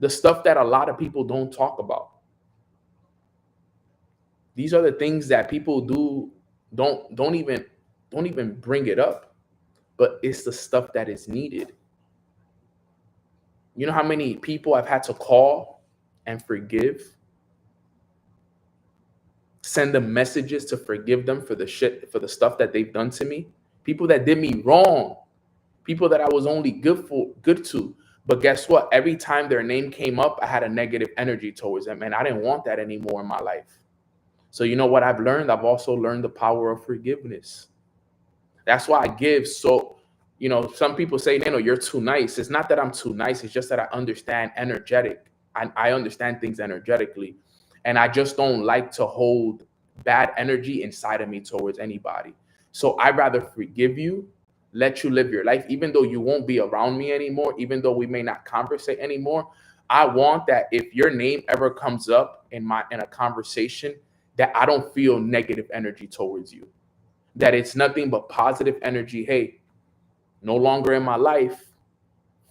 The stuff that a lot of people don't talk about. These are the things that people don't even bring it up, but it's the stuff that is needed. You know how many people I've had to call and forgive? Send them messages to forgive them for the stuff that they've done to me. People that did me wrong. People that I was only good to. But guess what? Every time their name came up, I had a negative energy towards them. And I didn't want that anymore in my life. So you know what I've learned? I've also learned the power of forgiveness. That's why I give. So, some people say, Nano, you're too nice. It's not that I'm too nice. It's just that I understand I understand things energetically. And I just don't like to hold bad energy inside of me towards anybody. So I'd rather forgive you let you live your life, even though you won't be around me anymore, even though we may not conversate anymore. I want that if your name ever comes up in a conversation, that I don't feel negative energy towards you, that it's nothing but positive energy. Hey, no longer in my life,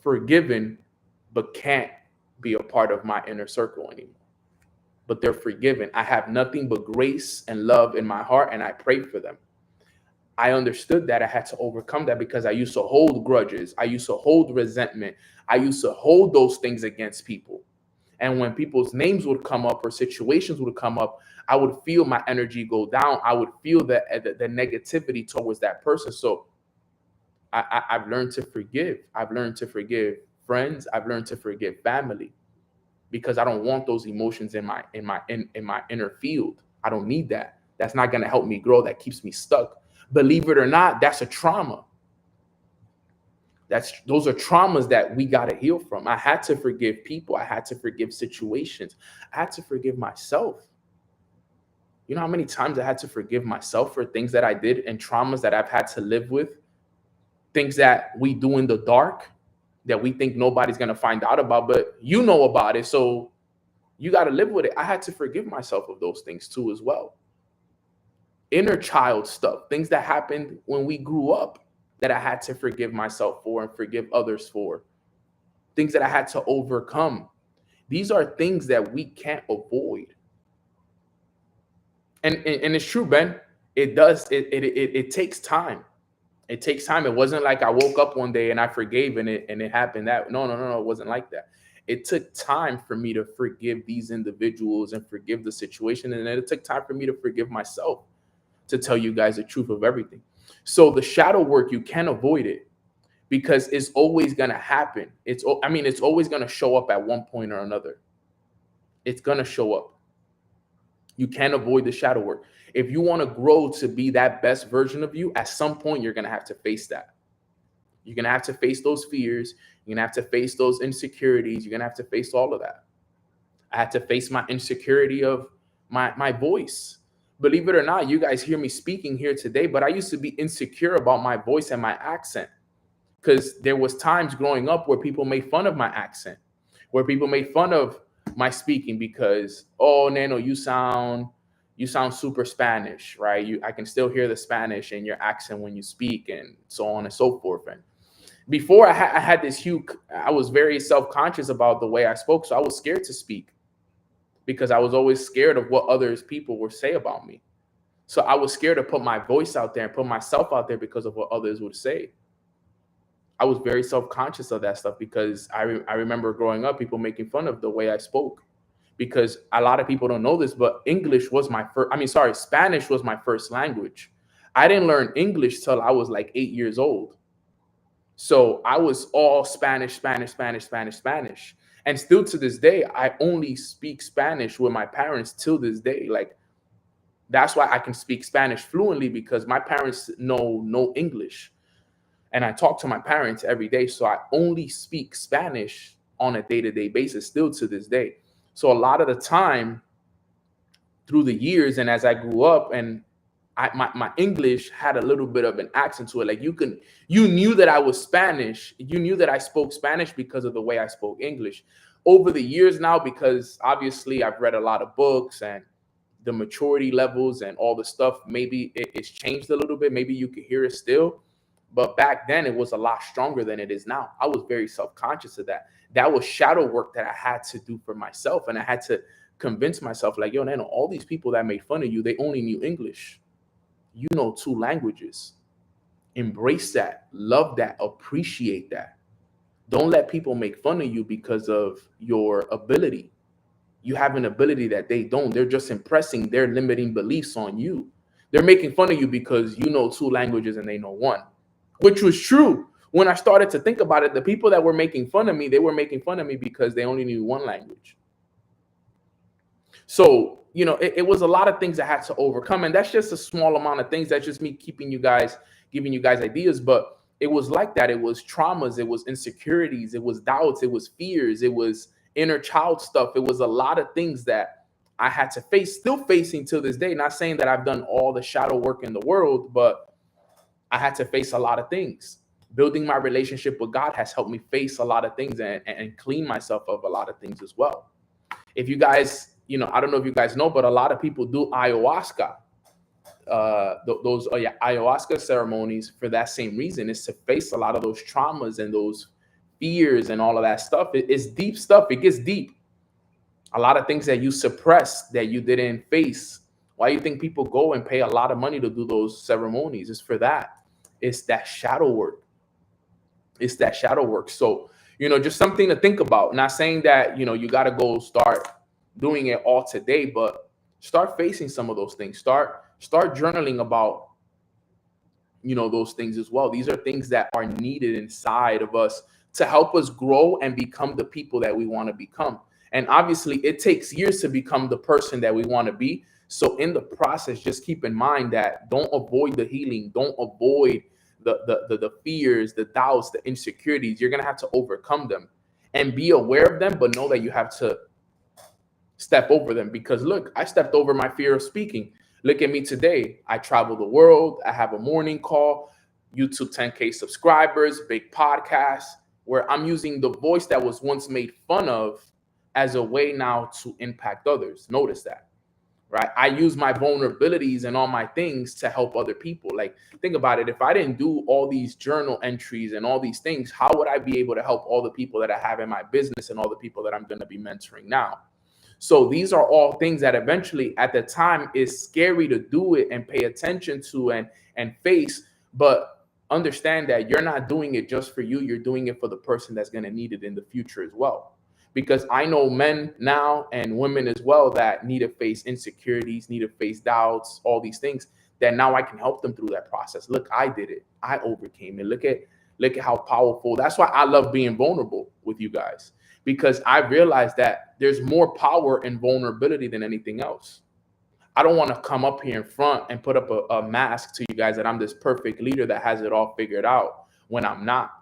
forgiven, but can't be a part of my inner circle anymore. But they're forgiven. I have nothing but grace and love in my heart, and I pray for them. I understood that I had to overcome that because I used to hold grudges. I used to hold resentment. I used to hold those things against people. And when people's names would come up or situations would come up, I would feel my energy go down. I would feel the negativity towards that person. So I've learned to forgive. I've learned to forgive friends. I've learned to forgive family because I don't want those emotions in my inner field. I don't need that. That's not going to help me grow. That keeps me stuck. Believe it or not, that's a trauma. Those are traumas that we got to heal from. I had to forgive people. I had to forgive situations. I had to forgive myself. You know how many times I had to forgive myself for things that I did and traumas that I've had to live with, things that we do in the dark that we think nobody's going to find out about, but you know about it. So you got to live with it. I had to forgive myself of those things too, as well. Inner child stuff, things that happened when we grew up that I had to forgive myself for and forgive others for, things that I had to overcome. These are things that we can't avoid. And it's true, Ben. It does. It takes time. It takes time. It wasn't like I woke up one day and I forgave and it happened that. No. It wasn't like that. It took time for me to forgive these individuals and forgive the situation. And then it took time for me to forgive myself, to tell you guys the truth of everything. So the shadow work, you can't avoid it because it's always going to happen. It's always going to show up at one point or another. It's going to show up. You can't avoid the shadow work. If you want to grow to be that best version of you, at some point you're going to have to face that. You're going to have to face those fears. You're going to have to face those insecurities. You're going to have to face all of that. I had to face my insecurity of my voice. Believe it or not, you guys hear me speaking here today, but I used to be insecure about my voice and my accent because there was times growing up where people made fun of my accent, where people made fun of my speaking because, oh, Nano, you sound super Spanish, right? I can still hear the Spanish in your accent when you speak, and so on and so forth. And before I had this huge, I was very self-conscious about the way I spoke, so I was scared to speak because I was always scared of what others people would say about me. So I was scared to put my voice out there and put myself out there because of what others would say. I was very self-conscious of that stuff because I remember growing up, people making fun of the way I spoke, because a lot of people don't know this, but Spanish was my first language. I didn't learn English till I was like 8 years old. So I was all Spanish. And still to this day, I only speak Spanish with my parents till this day. Like, that's why I can speak Spanish fluently, because my parents know no English. And I talk to my parents every day. So I only speak Spanish on a day-to-day basis still to this day. So a lot of the time through the years and as I grew up, and my English had a little bit of an accent to it. Like, you knew that I was Spanish. You knew that I spoke Spanish because of the way I spoke English. Over the years now, because obviously I've read a lot of books and the maturity levels and all the stuff, maybe it's changed a little bit. Maybe you could hear it still. But back then it was a lot stronger than it is now. I was very self-conscious of that. That was shadow work that I had to do for myself. And I had to convince myself, like, yo, Nano, all these people that made fun of you, they only knew English. You know 2 languages. Embrace that, love that, appreciate that. Don't let people make fun of you because of your ability. You have an ability that they don't. They're just impressing their limiting beliefs on you. They're making fun of you because you know 2 languages and they know 1, which was true. When I started to think about it, the people that were making fun of me, they were making fun of me because they only knew 1 language. So, it was a lot of things I had to overcome. And that's just a small amount of things. That's just me giving you guys ideas. But it was like that. It was traumas. It was insecurities. It was doubts. It was fears. It was inner child stuff. It was a lot of things that I had to face, still facing till this day. Not saying that I've done all the shadow work in the world, but I had to face a lot of things. Building my relationship with God has helped me face a lot of things and clean myself of a lot of things as well. If you guys, I don't know if you guys know, but a lot of people do ayahuasca. Those ayahuasca ceremonies for that same reason, is to face a lot of those traumas and those fears and all of that stuff. It's deep stuff. It gets deep. A lot of things that you suppress that you didn't face. Why you think people go and pay a lot of money to do those ceremonies? It's for that. It's that shadow work. It's that shadow work. So, just something to think about. Not saying that, you got to go start doing it all today, but start facing some of those things. Start journaling about, those things as well. These are things that are needed inside of us to help us grow and become the people that we want to become. And obviously, it takes years to become the person that we want to be. So in the process, just keep in mind that don't avoid the healing. Don't avoid the fears, the doubts, the insecurities. You're going to have to overcome them and be aware of them, but know that you have to step over them. Because look, I stepped over my fear of speaking. Look at me today. I travel the world. I have a morning call, YouTube 10K subscribers, big podcast, where I'm using the voice that was once made fun of as a way now to impact others. Notice that, right? I use my vulnerabilities and all my things to help other people. Like, think about it. If I didn't do all these journal entries and all these things, how would I be able to help all the people that I have in my business and all the people that I'm going to be mentoring now? So these are all things that eventually at the time is scary to do it and pay attention to and face, but understand that you're not doing it just for you. You're doing it for the person that's going to need it in the future as well. Because I know men now and women as well that need to face insecurities, need to face doubts, all these things, that now I can help them through that process. Look, I did it. I overcame it. Look at how powerful. That's why I love being vulnerable with you guys, because I realized that there's more power in vulnerability than anything else. I don't want to come up here in front and put up a mask to you guys that I'm this perfect leader that has it all figured out when I'm not.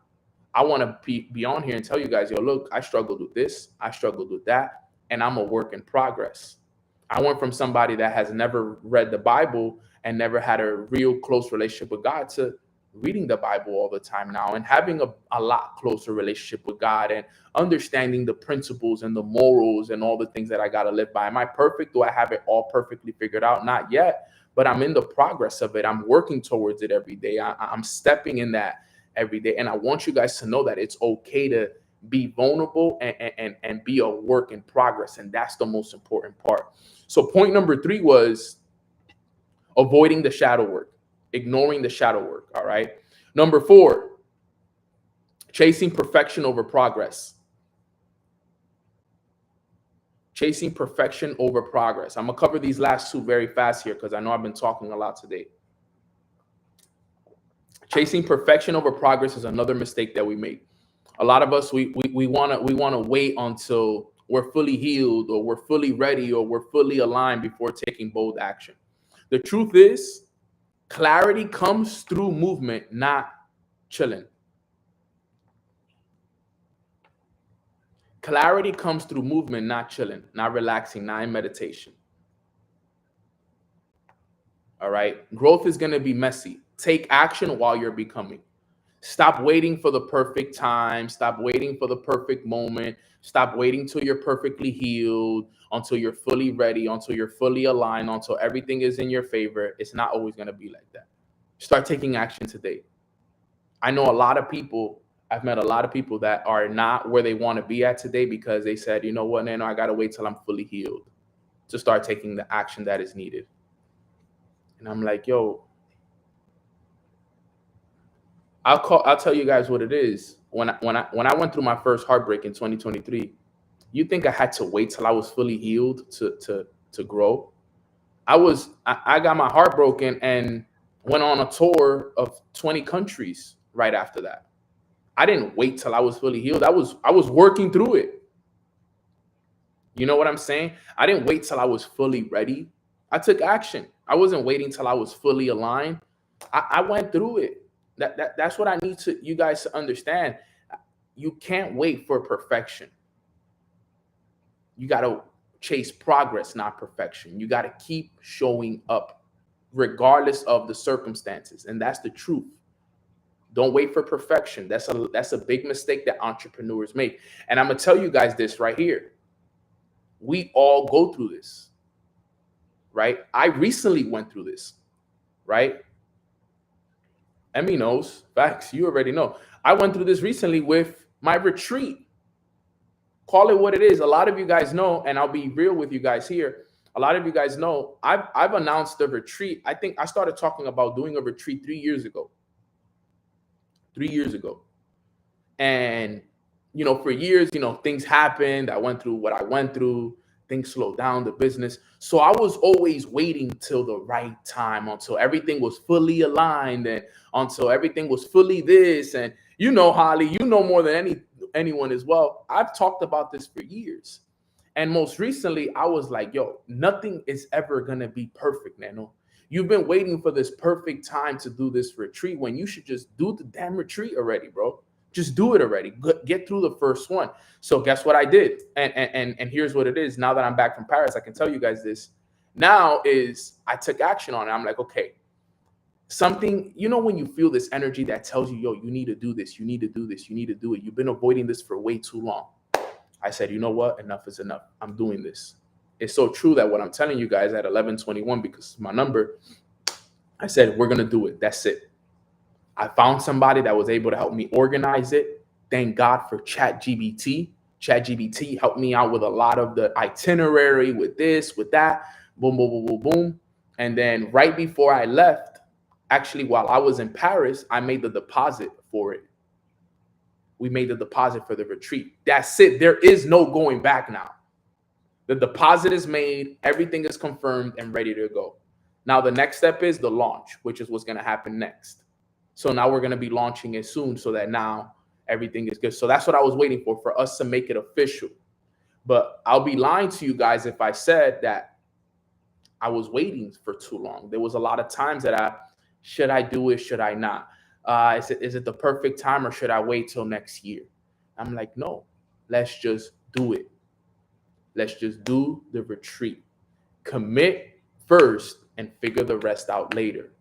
I want to be on here and tell you guys, yo, look, I struggled with this, I struggled with that, and I'm a work in progress. I went from somebody that has never read the Bible and never had a real close relationship with God to reading the Bible all the time now and having a lot closer relationship with God and understanding the principles and the morals and all the things that I got to live by. Am I perfect? Do I have it all perfectly figured out? Not yet, but I'm in the progress of it. I'm working towards it every day. I'm stepping in that every day. And I want you guys to know that it's okay to be vulnerable and be a work in progress. And that's the most important part. So point number 3 was avoiding the shadow work, ignoring the shadow work. All right. Number 4, chasing perfection over progress. Chasing perfection over progress. I'm going to cover these last 2 very fast here because I know I've been talking a lot today. Chasing perfection over progress is another mistake that we make. A lot of us, we want to wait until we're fully healed or we're fully ready or we're fully aligned before taking bold action. The truth is, clarity comes through movement, not chilling. Clarity comes through movement, not chilling, not relaxing, not in meditation. All right. Growth is going to be messy. Take action while you're becoming. Stop waiting for the perfect time. Stop waiting for the perfect moment. Stop waiting till you're perfectly healed, until you're fully ready, until you're fully aligned, until everything is in your favor. It's not always going to be like that. Start taking action today. I know a lot of people, I've met a lot of people that are not where they want to be at today because they said, you know what, Nano, I got to wait till I'm fully healed to start taking the action that is needed. And I'm like, yo, I'll tell you guys what it is. When I went through my first heartbreak in 2023, you think I had to wait till I was fully healed to grow? I got my heart broken and went on a tour of 20 countries right after that. I didn't wait till I was fully healed. I was working through it. You know what I'm saying? I didn't wait till I was fully ready. I took action. I wasn't waiting till I was fully aligned. I went through it. That's what I need you guys to understand. You can't wait for perfection. You got to chase progress, not perfection. You got to keep showing up regardless of the circumstances. And that's the truth. Don't wait for perfection. That's a big mistake that entrepreneurs make. And I'm gonna tell you guys this right here. We all go through this, right? I recently went through this, right? Emmy knows. Facts. You already know. I went through this recently with my retreat. Call it what it is. A lot of you guys know, and I'll be real with you guys here. A lot of you guys know I've announced the retreat. I think I started talking about doing a retreat 3 years ago. 3 years ago. And, for years, things happened. I went through what I went through. Things slowed down the business. So I was always waiting till the right time, until everything was fully aligned and until everything was fully this. And Holly, more than anyone as well. I've talked about this for years. And most recently, I was like, yo, nothing is ever going to be perfect, Nano. You've been waiting for this perfect time to do this retreat when you should just do the damn retreat already, bro. Just do it already. Get through the first one. So guess what I did? And here's what it is. Now that I'm back from Paris, I can tell you guys this. Now is I took action on it. I'm like, okay, something, when you feel this energy that tells you, yo, you need to do this, you need to do this, you need to do it. You've been avoiding this for way too long. I said, you know what? Enough is enough. I'm doing this. It's so true that what I'm telling you guys at 11:21, because my number, I said, we're going to do it. That's it. I found somebody that was able to help me organize it. Thank God for ChatGPT. ChatGPT helped me out with a lot of the itinerary, with this, with that, boom, boom, boom, boom, boom. And then right before I left, actually, while I was in Paris, I made the deposit for it. We made the deposit for the retreat. That's it. There is no going back now. The deposit is made, everything is confirmed and ready to go. Now, the next step is the launch, which is what's going to happen next. So now we're going to be launching it soon so that now everything is good. So that's what I was waiting for us to make it official. But I'll be lying to you guys if I said that I was waiting for too long. There was a lot of times that should I do it? Should I not? Is it the perfect time or should I wait till next year? I'm like, no, let's just do it. Let's just do the retreat. Commit first and figure the rest out later.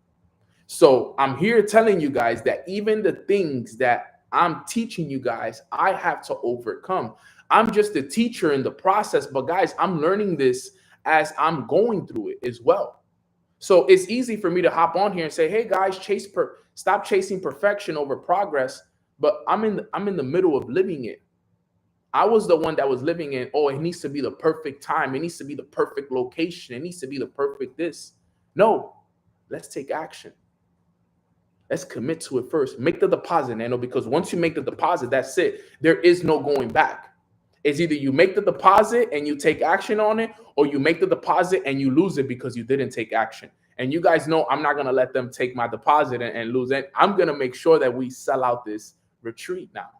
So I'm here telling you guys that even the things that I'm teaching you guys, I have to overcome. I'm just a teacher in the process, but guys, I'm learning this as I'm going through it as well. So it's easy for me to hop on here and say, hey guys, stop chasing perfection over progress. But I'm in the middle of living it. I was the one that was living in, oh, it needs to be the perfect time. It needs to be the perfect location. It needs to be the perfect this. No, let's take action. Let's commit to it first. Make the deposit, Nano, because once you make the deposit, that's it. There is no going back. It's either you make the deposit and you take action on it, or you make the deposit and you lose it because you didn't take action. And you guys know I'm not going to let them take my deposit and lose it. I'm going to make sure that we sell out this retreat now.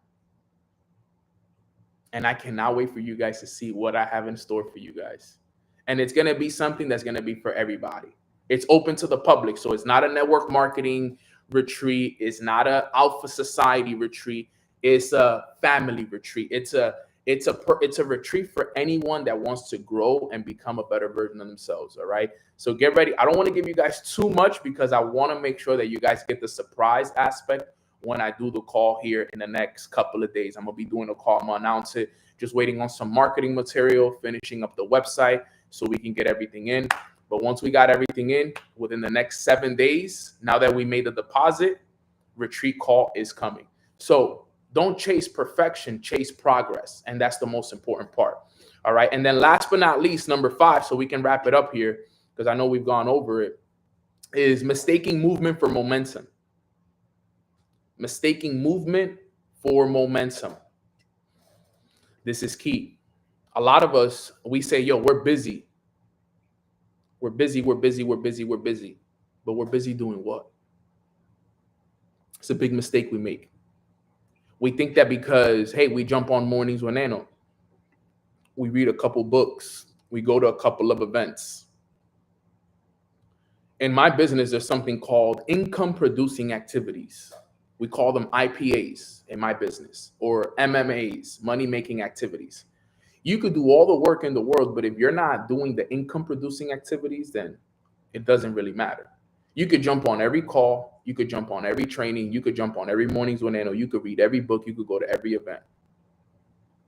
And I cannot wait for you guys to see what I have in store for you guys. And it's going to be something that's going to be for everybody. It's open to the public. So it's not a network marketing retreat. It's not a Alpha Society retreat. It's a family retreat. It's a retreat for anyone that wants to grow and become a better version of themselves. All right. So get ready. I don't want to give you guys too much because I want to make sure that you guys get the surprise aspect when I do the call here in the next couple of days. I'm going to be doing a call. I'm going to announce it. Just waiting on some marketing material, finishing up the website so we can get everything in. But once we got everything in within the next 7 days, now that we made the deposit, retreat call is coming. So don't chase perfection, chase progress. And that's the most important part. All right. And then last but not least, number 5, so we can wrap it up here because I know we've gone over it, is mistaking movement for momentum. Mistaking movement for momentum. This is key. A lot of us, we say, yo, we're busy. We're busy. But we're busy doing what? It's a big mistake we make. We think that because, hey, we jump on mornings with Nano, we read a couple books, we go to a couple of events. In my business, there's something called income producing activities. We call them IPAs in my business, or MMAs, money making activities. You could do all the work in the world, but if you're not doing the income producing activities, then it doesn't really matter. You could jump on every call, you could jump on every training, you could jump on every mornings with Nano, you could read every book, you could go to every event.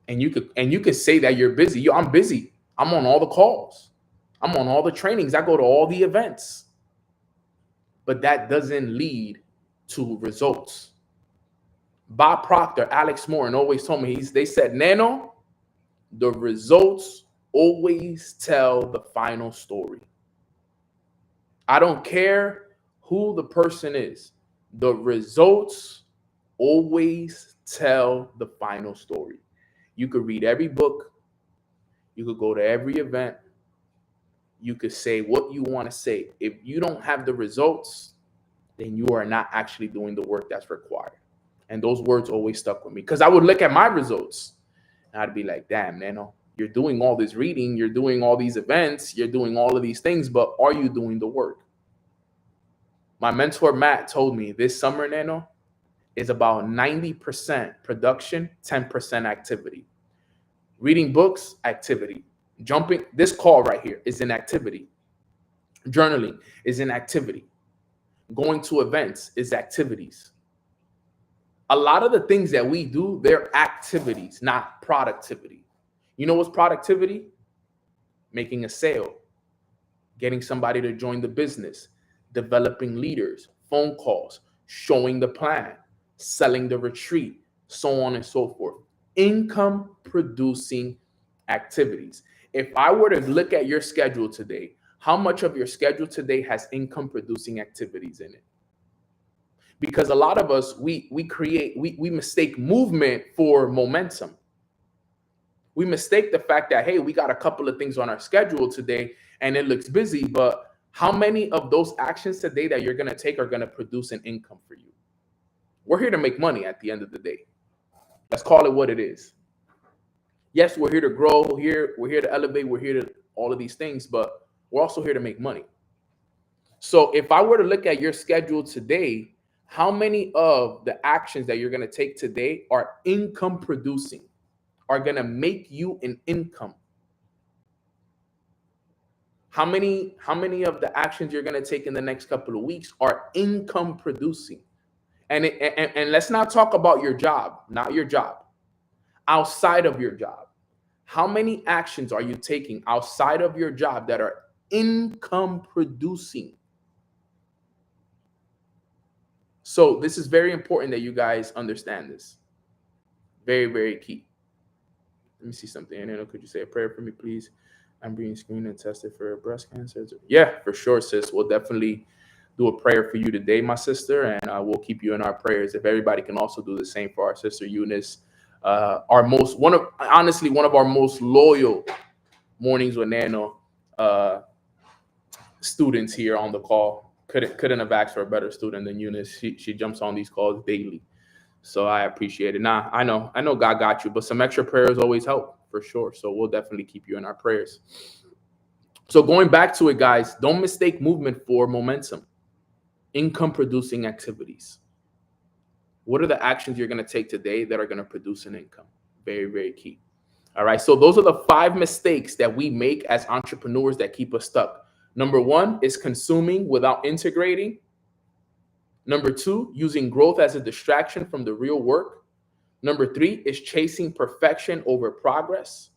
And you could say that you're busy. Yo, I'm busy. I'm on all the calls. I'm on all the trainings. I go to all the events. But that doesn't lead to results. Bob Proctor, Alex Morton always told me, they said, Nano, the results always tell the final story. I don't care who the person is. The results always tell the final story. You could read every book. You could go to every event. You could say what you want to say. If you don't have the results, then you are not actually doing the work that's required. And those words always stuck with me because I would look at my results and I'd be like, damn, Nano, you're doing all this reading, you're doing all these events, you're doing all of these things, but are you doing the work? My mentor, Matt, told me this summer, Nano, is about 90% production, 10% activity. Reading books, activity. Jumping, this call right here is an activity. Journaling is an activity. Going to events is activities. A lot of the things that we do, they're activities, not productivity. You know what's productivity? Making a sale, getting somebody to join the business, developing leaders, phone calls, showing the plan, selling the retreat, so on and so forth. Income producing activities. If I were to look at your schedule today, how much of your schedule today has income producing activities in it? Because a lot of us, we mistake movement for momentum. We mistake the fact that, hey, we got a couple of things on our schedule today and it looks busy, but how many of those actions today that you're going to take are going to produce an income for you? We're here to make money at the end of the day. Let's call it what it is. Yes, we're here to grow. We're here to elevate. We're here to all of these things, but we're also here to make money. So if I were to look at your schedule today, how many of the actions that you're going to take today are income producing, are going to make you an income? How many of the actions you're going to take in the next couple of weeks are income producing? And let's not talk about your job, not your job. Outside of your job, how many actions are you taking outside of your job that are income producing? So this is very important that you guys understand this. Very, very key. Let me see something. And could you say a prayer for me, please? I'm being screened and tested for breast cancer. Yeah, for sure, sis. We'll definitely do a prayer for you today, my sister, and we'll keep you in our prayers. If everybody can also do the same for our sister Eunice, one of our most loyal mornings with Nano students here on the call. Couldn't have asked for a better student than Eunice. She jumps on these calls daily, so I appreciate it. Nah, I know God got you, but some extra prayers always help for sure. So we'll definitely keep you in our prayers. So going back to it, guys, don't mistake movement for momentum. Income producing activities. What are the actions you're going to take today that are going to produce an income? Very, very key. All right. So those are the 5 mistakes that we make as entrepreneurs that keep us stuck. Number 1 is consuming without integrating. Number 2, using growth as a distraction from the real work. Number 3 is chasing perfection over progress.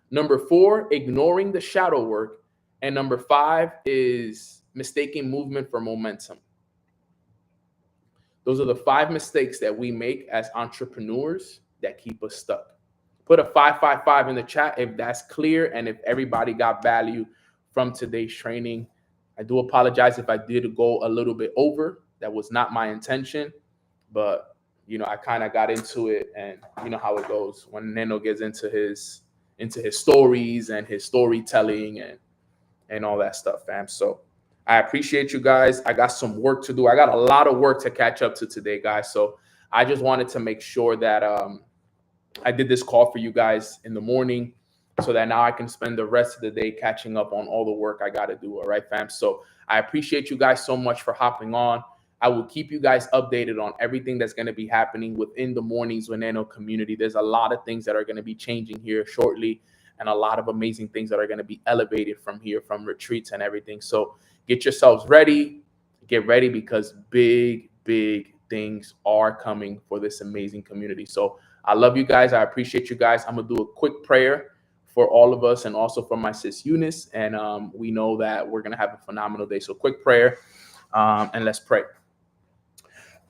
Number 4, ignoring the shadow work. And number 5 is mistaking movement for momentum. Those are the 5 mistakes that we make as entrepreneurs that keep us stuck. Put a 555 in the chat if that's clear and if everybody got value from today's training. I do apologize if I did go a little bit over. That was not my intention, but I kind of got into it, and you know how it goes when Nano gets into his stories and his storytelling and all that stuff, fam. So I appreciate you guys. I got some work to do. I got a lot of work to catch up to today, guys. So I just wanted to make sure that I did this call for you guys in the morning so that now I can spend the rest of the day catching up on all the work I got to do. All right, fam. So I appreciate you guys so much for hopping on. I will keep you guys updated on everything that's going to be happening within the Mornings with Nano community. There's a lot of things that are going to be changing here shortly, and a lot of amazing things that are going to be elevated from here, from retreats and everything. So get yourselves ready. Get ready because big things are coming for this amazing community. So I love you guys. I appreciate you guys. I'm gonna do a quick prayer for all of us and also for my sis Eunice. And we know that we're gonna have a phenomenal day. So quick prayer, and let's pray.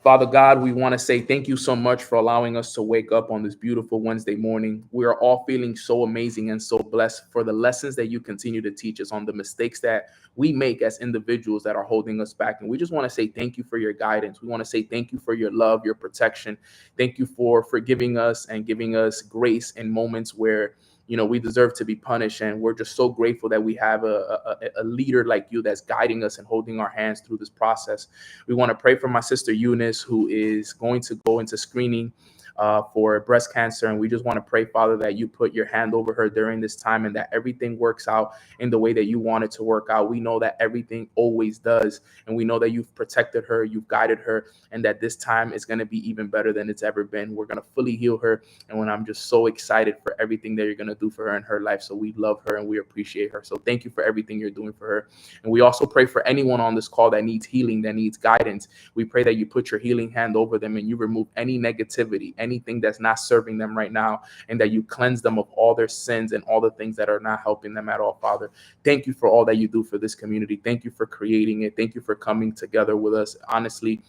Father God, we want to say thank you so much for allowing us to wake up on this beautiful Wednesday morning. We are all feeling so amazing and so blessed for the lessons that you continue to teach us, on the mistakes that we make as individuals that are holding us back. And we just want to say thank you for your guidance. We want to say thank you for your love, your protection. Thank you for forgiving us and giving us grace in moments where we deserve to be punished. And we're just so grateful that we have a leader like you that's guiding us and holding our hands through this process. We want to pray for my sister Eunice, who is going to go into screening for breast cancer. And we just want to pray, Father, that you put your hand over her during this time and that everything works out in the way that you want it to work out. We know that everything always does. And we know that you've protected her, you've guided her, and that this time is going to be even better than it's ever been. We're going to fully heal her. And when I'm just so excited for everything that you're going to do for her in her life. So we love her and we appreciate her. So thank you for everything you're doing for her. And we also pray for anyone on this call that needs healing, that needs guidance. We pray that you put your healing hand over them and you remove any negativity, anything that's not serving them right now, and that you cleanse them of all their sins and all the things that are not helping them at all, Father. Thank you for all that you do for this community. Thank you for creating it. Thank you for coming together with us. Honestly,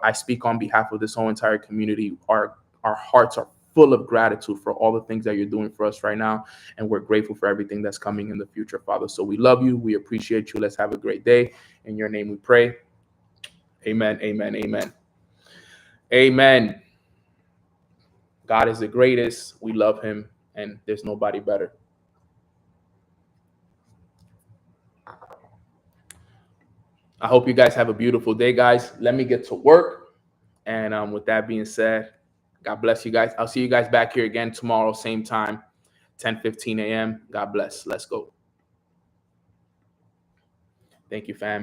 I speak on behalf of this whole entire community. Our hearts are full of gratitude for all the things that you're doing for us right now. And we're grateful for everything that's coming in the future, Father. So we love you. We appreciate you. Let's have a great day. In your name we pray. Amen, amen, amen. Amen. God is the greatest. We love him, and there's nobody better. I hope you guys have a beautiful day, guys. Let me get to work. And with that being said, God bless you guys. I'll see you guys back here again tomorrow, same time, 10:15 a.m. God bless. Let's go. Thank you, fam.